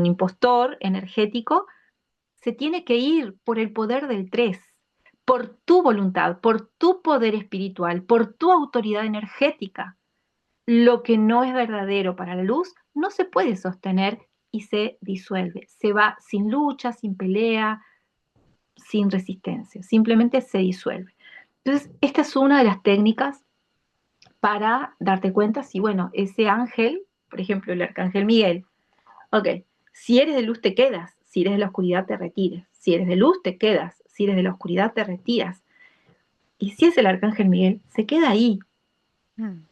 impostor energético, se tiene que ir por el poder del tres, por tu voluntad, por tu poder espiritual, por tu autoridad energética. Lo que no es verdadero para la luz no se puede sostener y se disuelve. Se va sin lucha, sin pelea, sin resistencia, simplemente se disuelve. Entonces, esta es una de las técnicas para darte cuenta si, bueno, ese ángel, por ejemplo, el arcángel Miguel, ok, si eres de luz te quedas, si eres de la oscuridad te retiras, si eres de luz te quedas, si eres de la oscuridad te retiras. Y si es el arcángel Miguel, se queda ahí. Mm.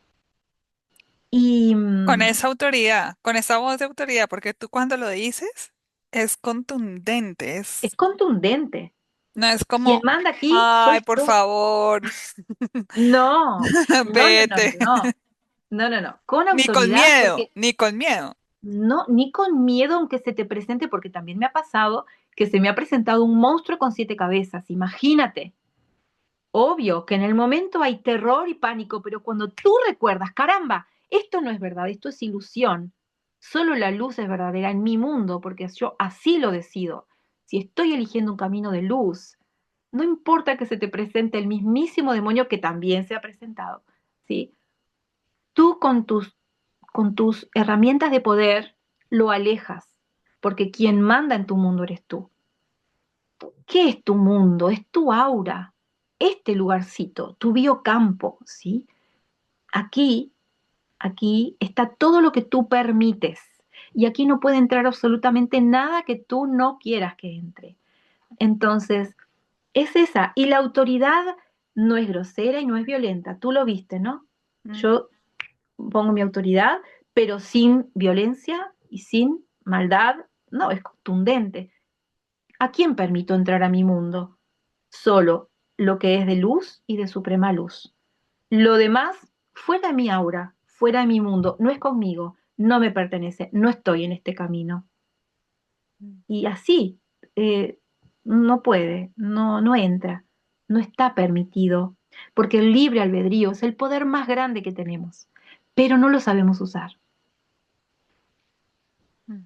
Y Con esa autoridad, con esa voz de autoridad, porque tú cuando lo dices es contundente, es contundente. no es Quien como, manda aquí soy ay, por yo. favor, No, no, no, no, vete. no. No, no, no. Con Ni con autoridad, miedo, porque ni con miedo. no, ni con miedo aunque se te presente, porque también me ha pasado que se me ha presentado un monstruo con 7 cabezas. Imagínate. Obvio que en el momento hay terror y pánico, pero cuando tú recuerdas, caramba, esto no es verdad, esto es ilusión. Solo la luz es verdadera en mi mundo, porque yo así lo decido. Si estoy eligiendo un camino de luz, no importa que se te presente el mismísimo demonio que también se ha presentado, ¿sí? Tú con tus herramientas de poder lo alejas, porque quien manda en tu mundo eres tú. ¿Qué es tu mundo? Es tu aura, este lugarcito, tu biocampo, ¿sí? Aquí, aquí está todo lo que tú permites y aquí no puede entrar absolutamente nada que tú no quieras que entre. Entonces, es esa. Y la autoridad no es grosera y no es violenta. Tú lo viste, ¿no? Mm. Yo pongo mi autoridad, pero sin violencia y sin maldad. No, es contundente. ¿A quién permito entrar a mi mundo? Solo lo que es de luz y de suprema luz. Lo demás, fuera de mi aura, fuera de mi mundo, no es conmigo, no me pertenece, no estoy en este camino. Y así, eh, no puede, no entra, no está permitido, porque el libre albedrío es el poder más grande que tenemos, pero no lo sabemos usar. Mm.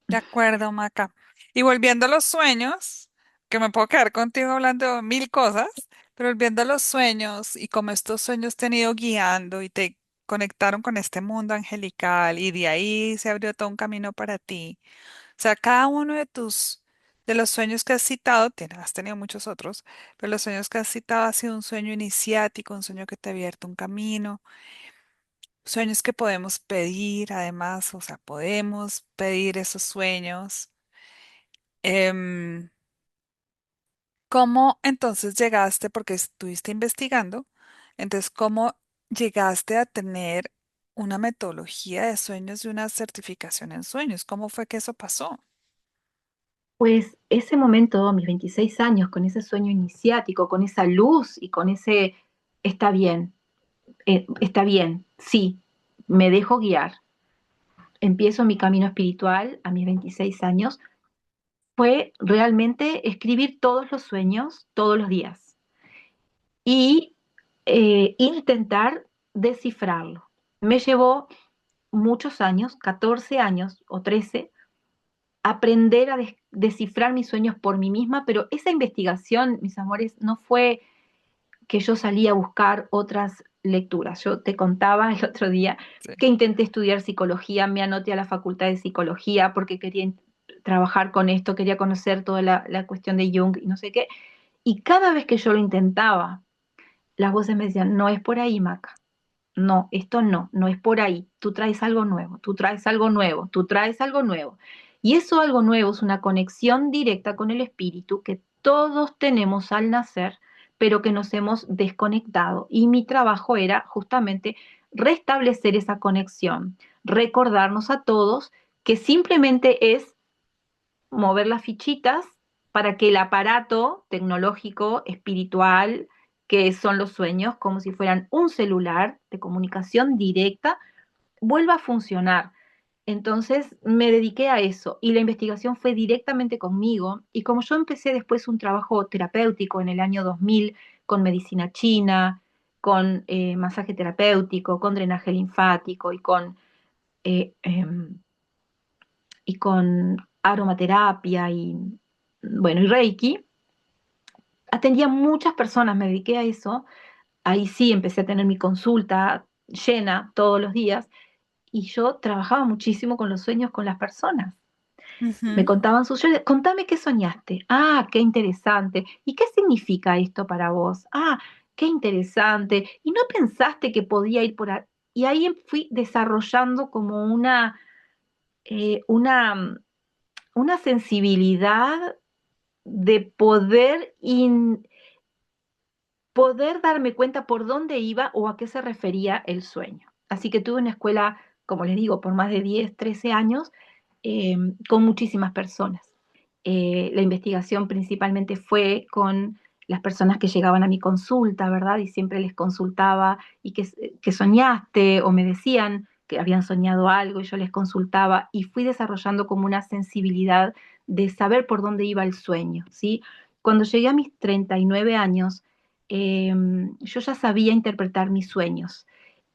De acuerdo, Maca. Y volviendo a los sueños, que me puedo quedar contigo hablando de mil cosas, pero volviendo a los sueños y como estos sueños te han ido guiando y te conectaron con este mundo angelical y de ahí se abrió todo un camino para ti. O sea, cada uno de los sueños que has citado, has tenido muchos otros, pero los sueños que has citado ha sido un sueño iniciático, un sueño que te ha abierto un camino, sueños que podemos pedir, además, o sea, podemos pedir esos sueños. Em, ¿Cómo entonces llegaste, porque estuviste investigando, entonces cómo llegaste a tener una metodología de sueños y una certificación en sueños? ¿Cómo fue que eso pasó? Pues ese momento, mis 26 años, con ese sueño iniciático, con esa luz y con ese, está bien, está bien, sí, me dejo guiar. Empiezo mi camino espiritual a mis 26 años, fue realmente escribir todos los sueños, todos los días, y intentar descifrarlo. Me llevó muchos años, 14 años o 13, aprender a descifrar mis sueños por mí misma, pero esa investigación, mis amores, no fue que yo salí a buscar otras lecturas. Yo te contaba el otro día Sí. que intenté estudiar psicología, me anoté a la facultad de psicología porque quería trabajar con esto, quería conocer toda la cuestión de Jung y no sé qué. Y cada vez que yo lo intentaba, las voces me decían, no es por ahí, Maca. No, esto no es por ahí. Tú traes algo nuevo, tú traes algo nuevo, tú traes algo nuevo. Y eso algo nuevo es una conexión directa con el espíritu que todos tenemos al nacer, pero que nos hemos desconectado. Y mi trabajo era justamente restablecer esa conexión, recordarnos a todos que simplemente es mover las fichitas para que el aparato tecnológico, espiritual, que son los sueños, como si fueran un celular de comunicación directa, vuelva a funcionar. Entonces me dediqué a eso y la investigación fue directamente conmigo y como yo empecé después un trabajo terapéutico en el año 2000 con medicina china, con masaje terapéutico, con drenaje linfático eh, em, y con aromaterapia y, bueno, y Reiki. Atendía muchas personas, me dediqué a eso. Ahí sí empecé a tener mi consulta llena todos los días y yo trabajaba muchísimo con los sueños con las personas. Me Ujú. contaban sus sueños, contame qué soñaste. Ah, qué interesante. ¿Y qué significa esto para vos? Ah, qué interesante. ¿Y no pensaste que podía ir por ahí? Y ahí fui desarrollando como eh, una, una sensibilidad de poder darme cuenta por dónde iba o a qué se refería el sueño. Así que tuve una escuela, como les digo, por más de 10, 13 años, con muchísimas personas. La investigación principalmente fue con las personas que llegaban a mi consulta, ¿verdad? Y siempre les consultaba, ¿y qué soñaste? O me decían que habían soñado algo y yo les consultaba y fui desarrollando como una sensibilidad de saber por dónde iba el sueño, ¿sí? Cuando llegué a mis 39 años, yo ya sabía interpretar mis sueños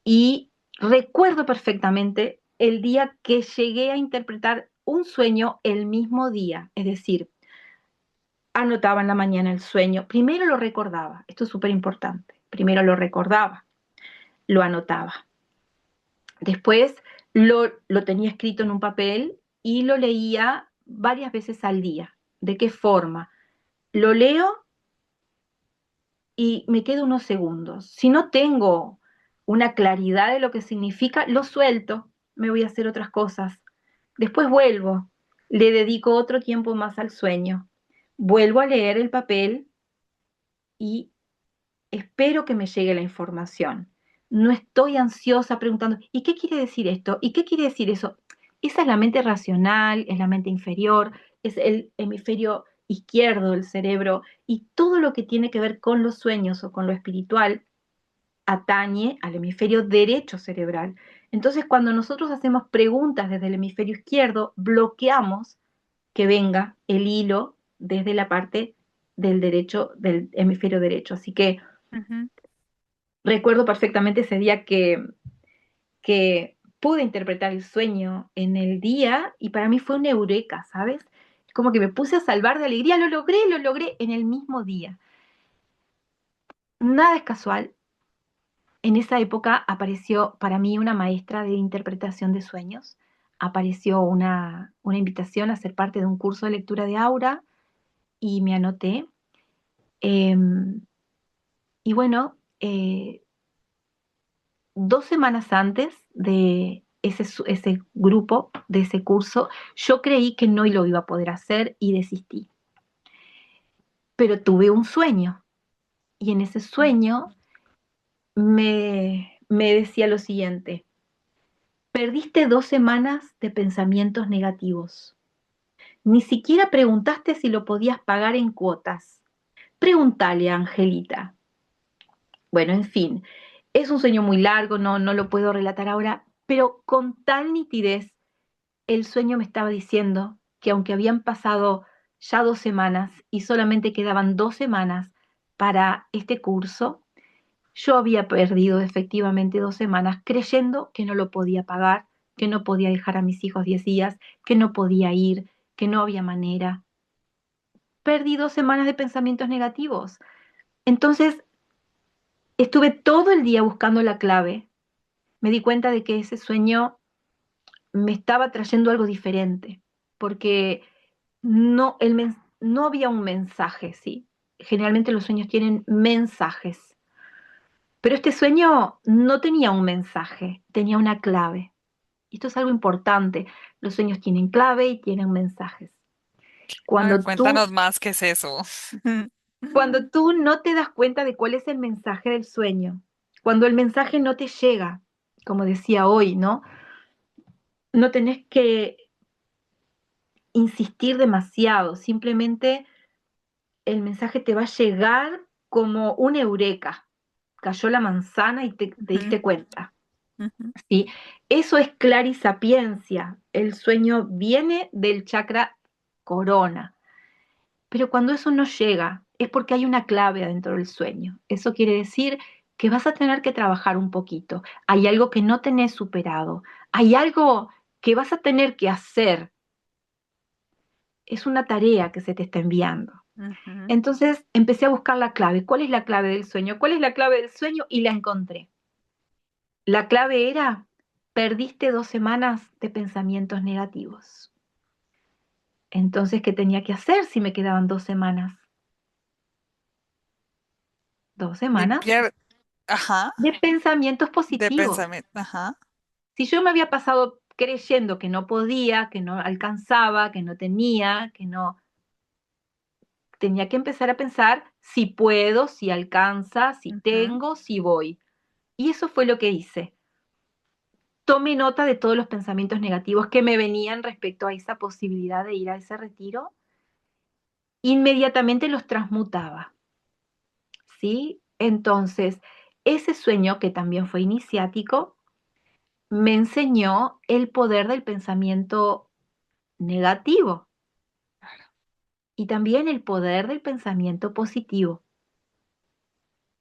y recuerdo perfectamente el día que llegué a interpretar un sueño el mismo día, es decir, anotaba en la mañana el sueño, primero lo recordaba, esto es súper importante, primero lo recordaba, lo anotaba, después lo tenía escrito en un papel y lo leía varias veces al día. ¿De qué forma? Lo leo y me quedo unos segundos. Si no tengo una claridad de lo que significa, lo suelto, me voy a hacer otras cosas. Después vuelvo, le dedico otro tiempo más al sueño. Vuelvo a leer el papel y espero que me llegue la información. No estoy ansiosa preguntando, ¿y qué quiere decir esto? ¿Y qué quiere decir eso? Esa es la mente racional, es la mente inferior, es el hemisferio izquierdo del cerebro y todo lo que tiene que ver con los sueños o con lo espiritual atañe al hemisferio derecho cerebral. Entonces, cuando nosotros hacemos preguntas desde el hemisferio izquierdo, bloqueamos que venga el hilo desde la parte del derecho, del hemisferio derecho. Así que Ujú. recuerdo perfectamente ese día que pude interpretar el sueño en el día y para mí fue una eureka, ¿sabes? Como que me puse a salvar de alegría, lo logré en el mismo día. Nada es casual. En esa época apareció para mí una maestra de interpretación de sueños, apareció una invitación a ser parte de un curso de lectura de aura y me anoté. Eh, y bueno, 2 semanas antes de ese grupo, de ese curso, yo creí que no lo iba a poder hacer y desistí. Pero tuve un sueño y en ese sueño me decía lo siguiente: perdiste 2 semanas de pensamientos negativos. Ni siquiera preguntaste si lo podías pagar en cuotas. Pregúntale a Angelita. Bueno, en fin, es un sueño muy largo, no lo puedo relatar ahora, pero con tal nitidez el sueño me estaba diciendo que aunque habían pasado ya 2 semanas y solamente quedaban 2 semanas para este curso, yo había perdido efectivamente 2 semanas creyendo que no lo podía pagar, que no podía dejar a mis hijos 10 días, que no podía ir, que no había manera. Perdí 2 semanas de pensamientos negativos. Entonces estuve todo el día buscando la clave. Me di cuenta de que ese sueño me estaba trayendo algo diferente, porque no había un mensaje, ¿sí? Generalmente los sueños tienen mensajes, pero este sueño no tenía un mensaje, tenía una clave. Y esto es algo importante. Los sueños tienen clave y tienen mensajes. Ay, Cuando tú, cuéntanos más qué es eso. cuando tú no te das cuenta de cuál es el mensaje del sueño, cuando el mensaje no te llega, como decía hoy, ¿no? No tenés que insistir demasiado, simplemente el mensaje te va a llegar como un eureka. Cayó la manzana y te Ujú, diste cuenta. ujú. ¿Sí? Eso es clarisapiencia. El sueño viene del chakra corona. Pero cuando eso no llega, es porque hay una clave adentro del sueño. Eso quiere decir que vas a tener que trabajar un poquito. Hay algo que no tenés superado. Hay algo que vas a tener que hacer. Es una tarea que se te está enviando. Ujú. Entonces empecé a buscar la clave. ¿Cuál es la clave del sueño? ¿Cuál es la clave del sueño? Y la encontré. La clave era: perdiste 2 semanas de pensamientos negativos. Entonces, ¿qué tenía que hacer si me quedaban 2 semanas? 2 semanas Limpiar, ajá, de pensamientos de positivos. pensamiento, ajá. Si yo me había pasado creyendo que no podía, que no alcanzaba, que no tenía, que no, tenía que empezar a pensar si puedo, si alcanza, si Ujú. tengo, si voy. Y eso fue lo que hice. Tomé nota de todos los pensamientos negativos que me venían respecto a esa posibilidad de ir a ese retiro. Inmediatamente los transmutaba. ¿sí? Entonces, ese sueño, que también fue iniciático, me enseñó el poder del pensamiento negativo y también el poder del pensamiento positivo,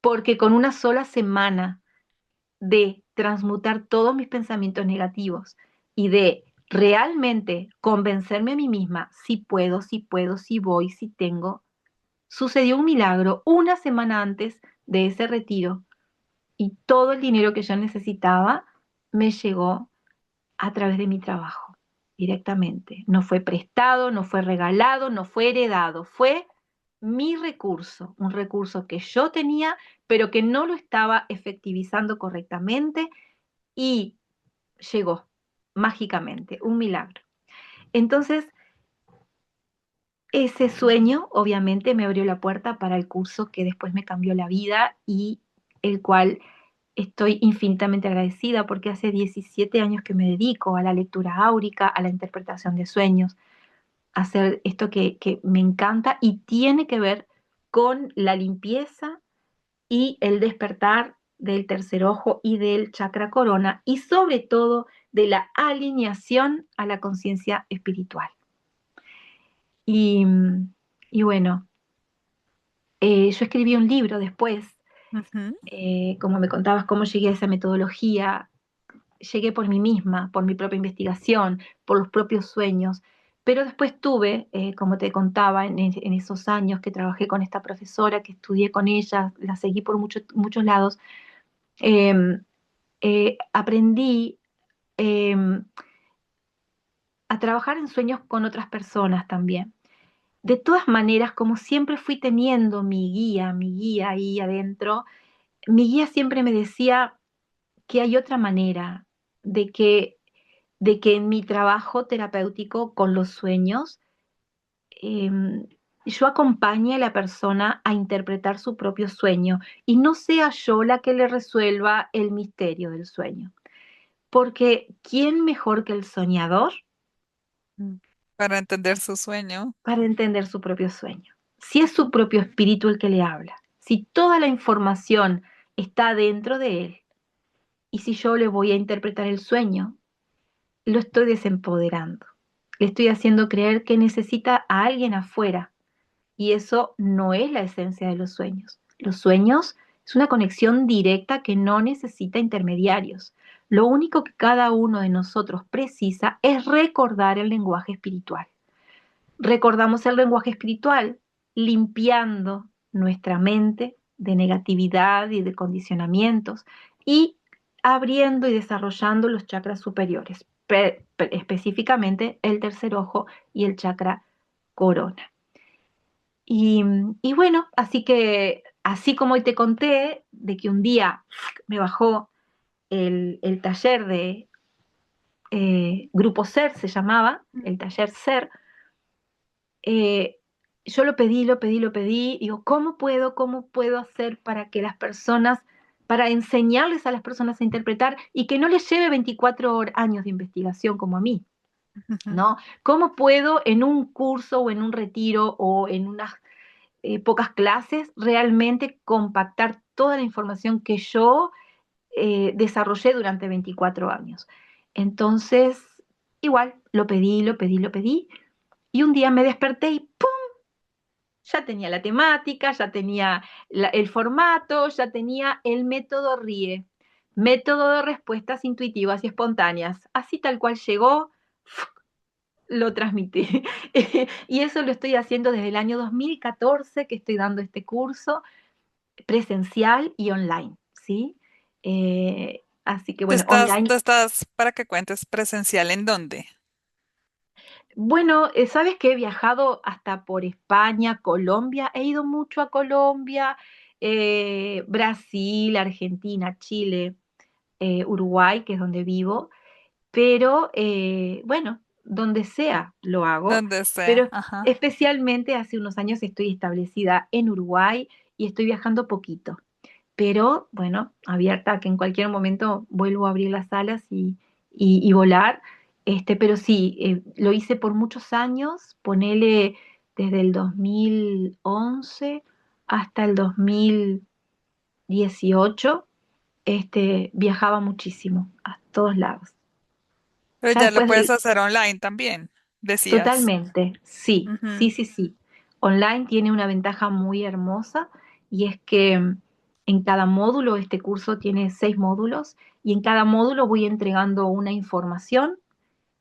porque con una sola semana de transmutar todos mis pensamientos negativos y de realmente convencerme a mí misma, si puedo, si puedo, si voy, si tengo, sucedió un milagro una semana antes de ese retiro y todo el dinero que yo necesitaba me llegó a través de mi trabajo, directamente. No fue prestado, no fue regalado, no fue heredado, fue mi recurso, un recurso que yo tenía, pero que no lo estaba efectivizando correctamente y llegó mágicamente, un milagro. Entonces, ese sueño obviamente me abrió la puerta para el curso que después me cambió la vida y el cual estoy infinitamente agradecida porque hace 17 años que me dedico a la lectura áurica, a la interpretación de sueños, a hacer esto que me encanta y tiene que ver con la limpieza y el despertar del tercer ojo y del chakra corona y sobre todo de la alineación a la conciencia espiritual. Y, y bueno, yo escribí un libro después, Ujú. como me contabas, cómo llegué a esa metodología. Llegué por mí misma, por mi propia investigación, por los propios sueños, pero después tuve, como te contaba, en esos años que trabajé con esta profesora, que estudié con ella, la seguí por muchos lados, eh, aprendí eh, a trabajar en sueños con otras personas también. De todas maneras, como siempre fui teniendo mi guía ahí adentro, mi guía siempre me decía que hay otra manera de que en mi trabajo terapéutico con los sueños, eh, yo acompañe a la persona a interpretar su propio sueño y no sea yo la que le resuelva el misterio del sueño. Porque ¿quién mejor que el soñador Mm. Para entender su sueño. para entender su propio sueño? Si es su propio espíritu el que le habla, si toda la información está dentro de él y si yo le voy a interpretar el sueño, lo estoy desempoderando. Le estoy haciendo creer que necesita a alguien afuera y eso no es la esencia de los sueños. Los sueños es una conexión directa que no necesita intermediarios. Lo único que cada uno de nosotros precisa es recordar el lenguaje espiritual. Recordamos el lenguaje espiritual limpiando nuestra mente de negatividad y de condicionamientos y abriendo y desarrollando los chakras superiores, específicamente el tercer ojo y el chakra corona. Y, y bueno, así que, así como hoy te conté, de que un día me bajó el taller de Grupo Ser, se llamaba, el taller Ser, eh, yo lo pedí, lo pedí, lo pedí, y digo, cómo puedo hacer para que las personas, para enseñarles a las personas a interpretar y que no les lleve 24 años de investigación como a mí, Ujú. ¿no? ¿Cómo puedo en un curso o en un retiro o en unas pocas clases realmente compactar toda la información que yo desarrollé durante 24 años? Entonces, igual, lo pedí, lo pedí, lo pedí, y un día me desperté y ¡pum! Ya tenía la temática, ya tenía el formato, ya tenía el método RIE, método de respuestas intuitivas y espontáneas. Así tal cual llegó, lo transmití. Y eso lo estoy haciendo desde el año 2014 que estoy dando este curso presencial y online, ¿sí? Así que bueno, Tú online. estás, para que cuentes, presencial en dónde? Bueno, sabes que he viajado hasta por España, Colombia, he ido mucho a Colombia, Brasil, Argentina, Chile, Uruguay, que es donde vivo, pero bueno, donde sea lo hago, Donde sea. pero Ajá. especialmente hace unos años estoy establecida en Uruguay y estoy viajando poquito, pero bueno, abierta a que en cualquier momento vuelvo a abrir las alas y volar. Pero sí, lo hice por muchos años, ponele desde el 2011 hasta el 2000. 18, viajaba muchísimo a todos lados. Pero Ya ya lo después puedes del, hacer online también, decías. Totalmente, sí, sí, Ujú. sí, sí. Online tiene una ventaja muy hermosa y es que en cada módulo, este curso tiene 6 módulos y en cada módulo voy entregando una información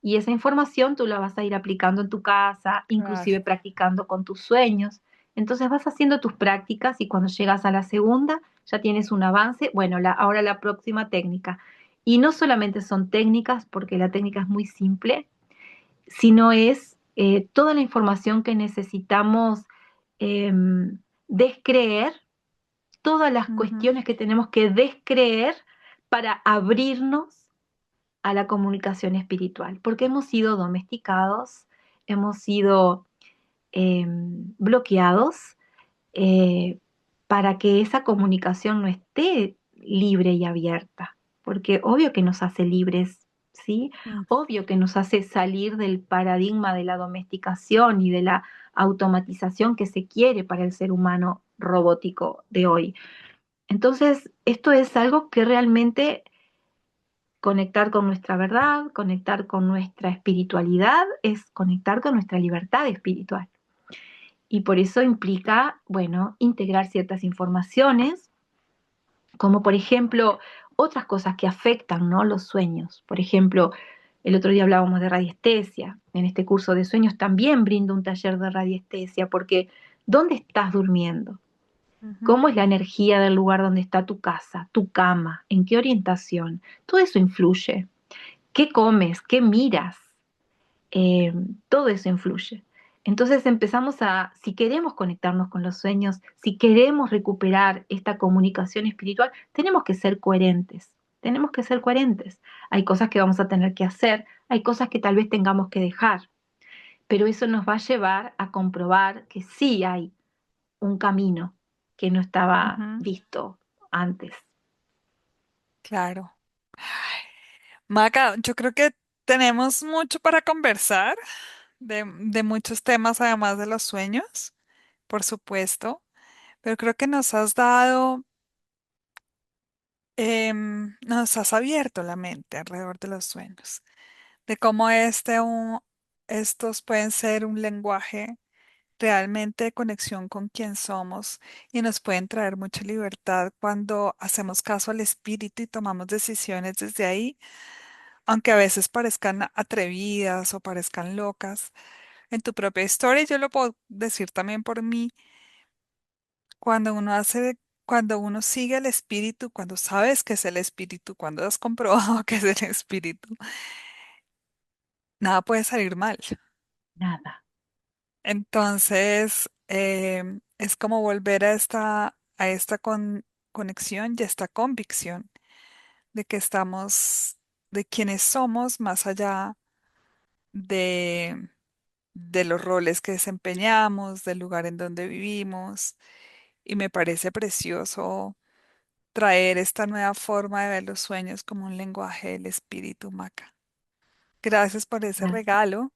y esa información tú la vas a ir aplicando en tu casa, Claro. inclusive practicando con tus sueños. Entonces vas haciendo tus prácticas y cuando llegas a la segunda ya tienes un avance. Bueno, ahora la próxima técnica. Y no solamente son técnicas, porque la técnica es muy simple, sino es toda la información que necesitamos eh, descreer, todas las Ujú. cuestiones que tenemos que descreer para abrirnos a la comunicación espiritual, porque hemos sido domesticados, hemos sido bloqueados eh, para que esa comunicación no esté libre y abierta, porque obvio que nos hace libres, ¿sí? Mm. Obvio que nos hace salir del paradigma de la domesticación y de la automatización que se quiere para el ser humano robótico de hoy. Entonces, esto es algo que realmente conectar con nuestra verdad, conectar con nuestra espiritualidad, es conectar con nuestra libertad espiritual. Y por eso implica, bueno, integrar ciertas informaciones, como por ejemplo otras cosas que afectan, ¿no? Los sueños. Por ejemplo, el otro día hablábamos de radiestesia. En este curso de sueños también brindo un taller de radiestesia, porque ¿dónde estás durmiendo? Ujú. ¿Cómo es la energía del lugar donde está tu casa, tu cama? ¿En qué orientación? Todo eso influye. ¿Qué comes? ¿Qué miras? eh, Todo eso influye. Entonces empezamos si queremos conectarnos con los sueños, si queremos recuperar esta comunicación espiritual, tenemos que ser coherentes. Tenemos que ser coherentes. Hay cosas que vamos a tener que hacer, hay cosas que tal vez tengamos que dejar, pero eso nos va a llevar a comprobar que sí hay un camino que no estaba Ujú. visto antes. Claro. Maca, yo creo que tenemos mucho para conversar de muchos temas, además de los sueños, por supuesto, pero creo que nos has dado, nos has abierto la mente alrededor de los sueños, de cómo estos pueden ser un lenguaje realmente de conexión con quien somos y nos pueden traer mucha libertad cuando hacemos caso al espíritu y tomamos decisiones desde ahí, aunque a veces parezcan atrevidas o parezcan locas. En tu propia historia, yo lo puedo decir también por mí, cuando cuando uno sigue el espíritu, cuando sabes que es el espíritu, cuando has comprobado que es el espíritu, nada puede salir mal. Nada. Entonces, es como volver a conexión y a esta convicción de que estamos, de quienes somos, más allá de, de los roles que desempeñamos, del lugar en donde vivimos. Y me parece precioso traer esta nueva forma de ver los sueños como un lenguaje del espíritu, Maca. Gracias por ese Gracias. regalo.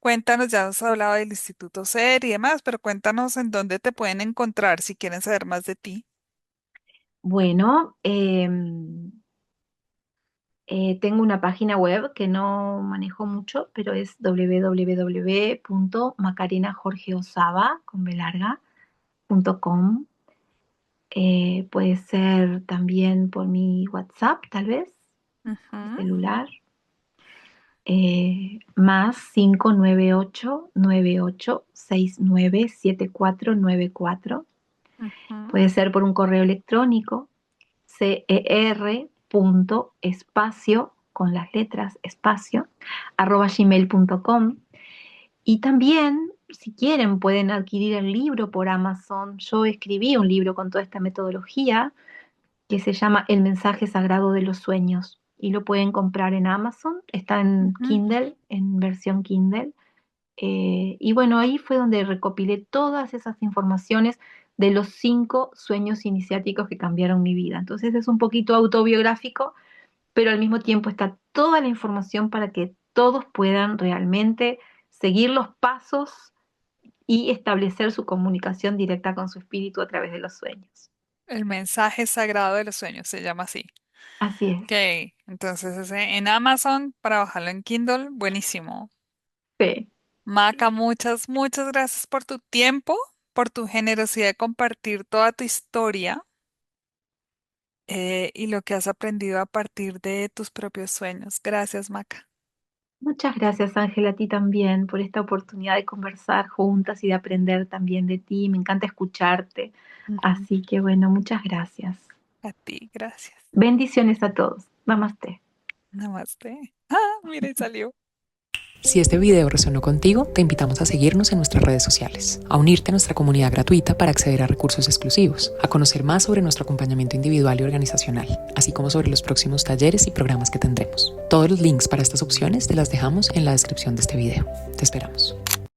Cuéntanos, ya has hablado del Instituto SER y demás, pero cuéntanos en dónde te pueden encontrar si quieren saber más de ti. Bueno, tengo una página web que no manejo mucho, pero es www.macarenajorgeosaba, con B larga, .com. Puede ser también por mi WhatsApp, tal vez, mi Ujú, celular, más 598-9869-7494. ujú, Puede ser por un correo electrónico, cer.espacio, con las letras espacio, @gmail.com. Y también, si quieren, pueden adquirir el libro por Amazon. Yo escribí un libro con toda esta metodología que se llama El mensaje sagrado de los sueños y lo pueden comprar en Amazon. Está en ujú. Kindle, en versión Kindle. Y bueno, ahí fue donde recopilé todas esas informaciones de los 5 sueños iniciáticos que cambiaron mi vida. Entonces es un poquito autobiográfico, pero al mismo tiempo está toda la información para que todos puedan realmente seguir los pasos y establecer su comunicación directa con su espíritu a través de los sueños. El mensaje sagrado de los sueños se llama así. Así es. Ok, entonces ese en Amazon para bajarlo en Kindle, buenísimo. Sí. Maca, muchas, muchas gracias por tu tiempo, por tu generosidad de compartir toda tu historia y lo que has aprendido a partir de tus propios sueños. Gracias, Maca. Muchas gracias, Ángela, a ti también por esta oportunidad de conversar juntas y de aprender también de ti. Me encanta escucharte. Ujú. Así que bueno, muchas gracias. A ti, gracias. Bendiciones a todos. Namaste. Namaste. Ah, mire, salió. Si este video resonó contigo, te invitamos a seguirnos en nuestras redes sociales, a unirte a nuestra comunidad gratuita para acceder a recursos exclusivos, a conocer más sobre nuestro acompañamiento individual y organizacional, así como sobre los próximos talleres y programas que tendremos. Todos los links para estas opciones te las dejamos en la descripción de este video. Te esperamos.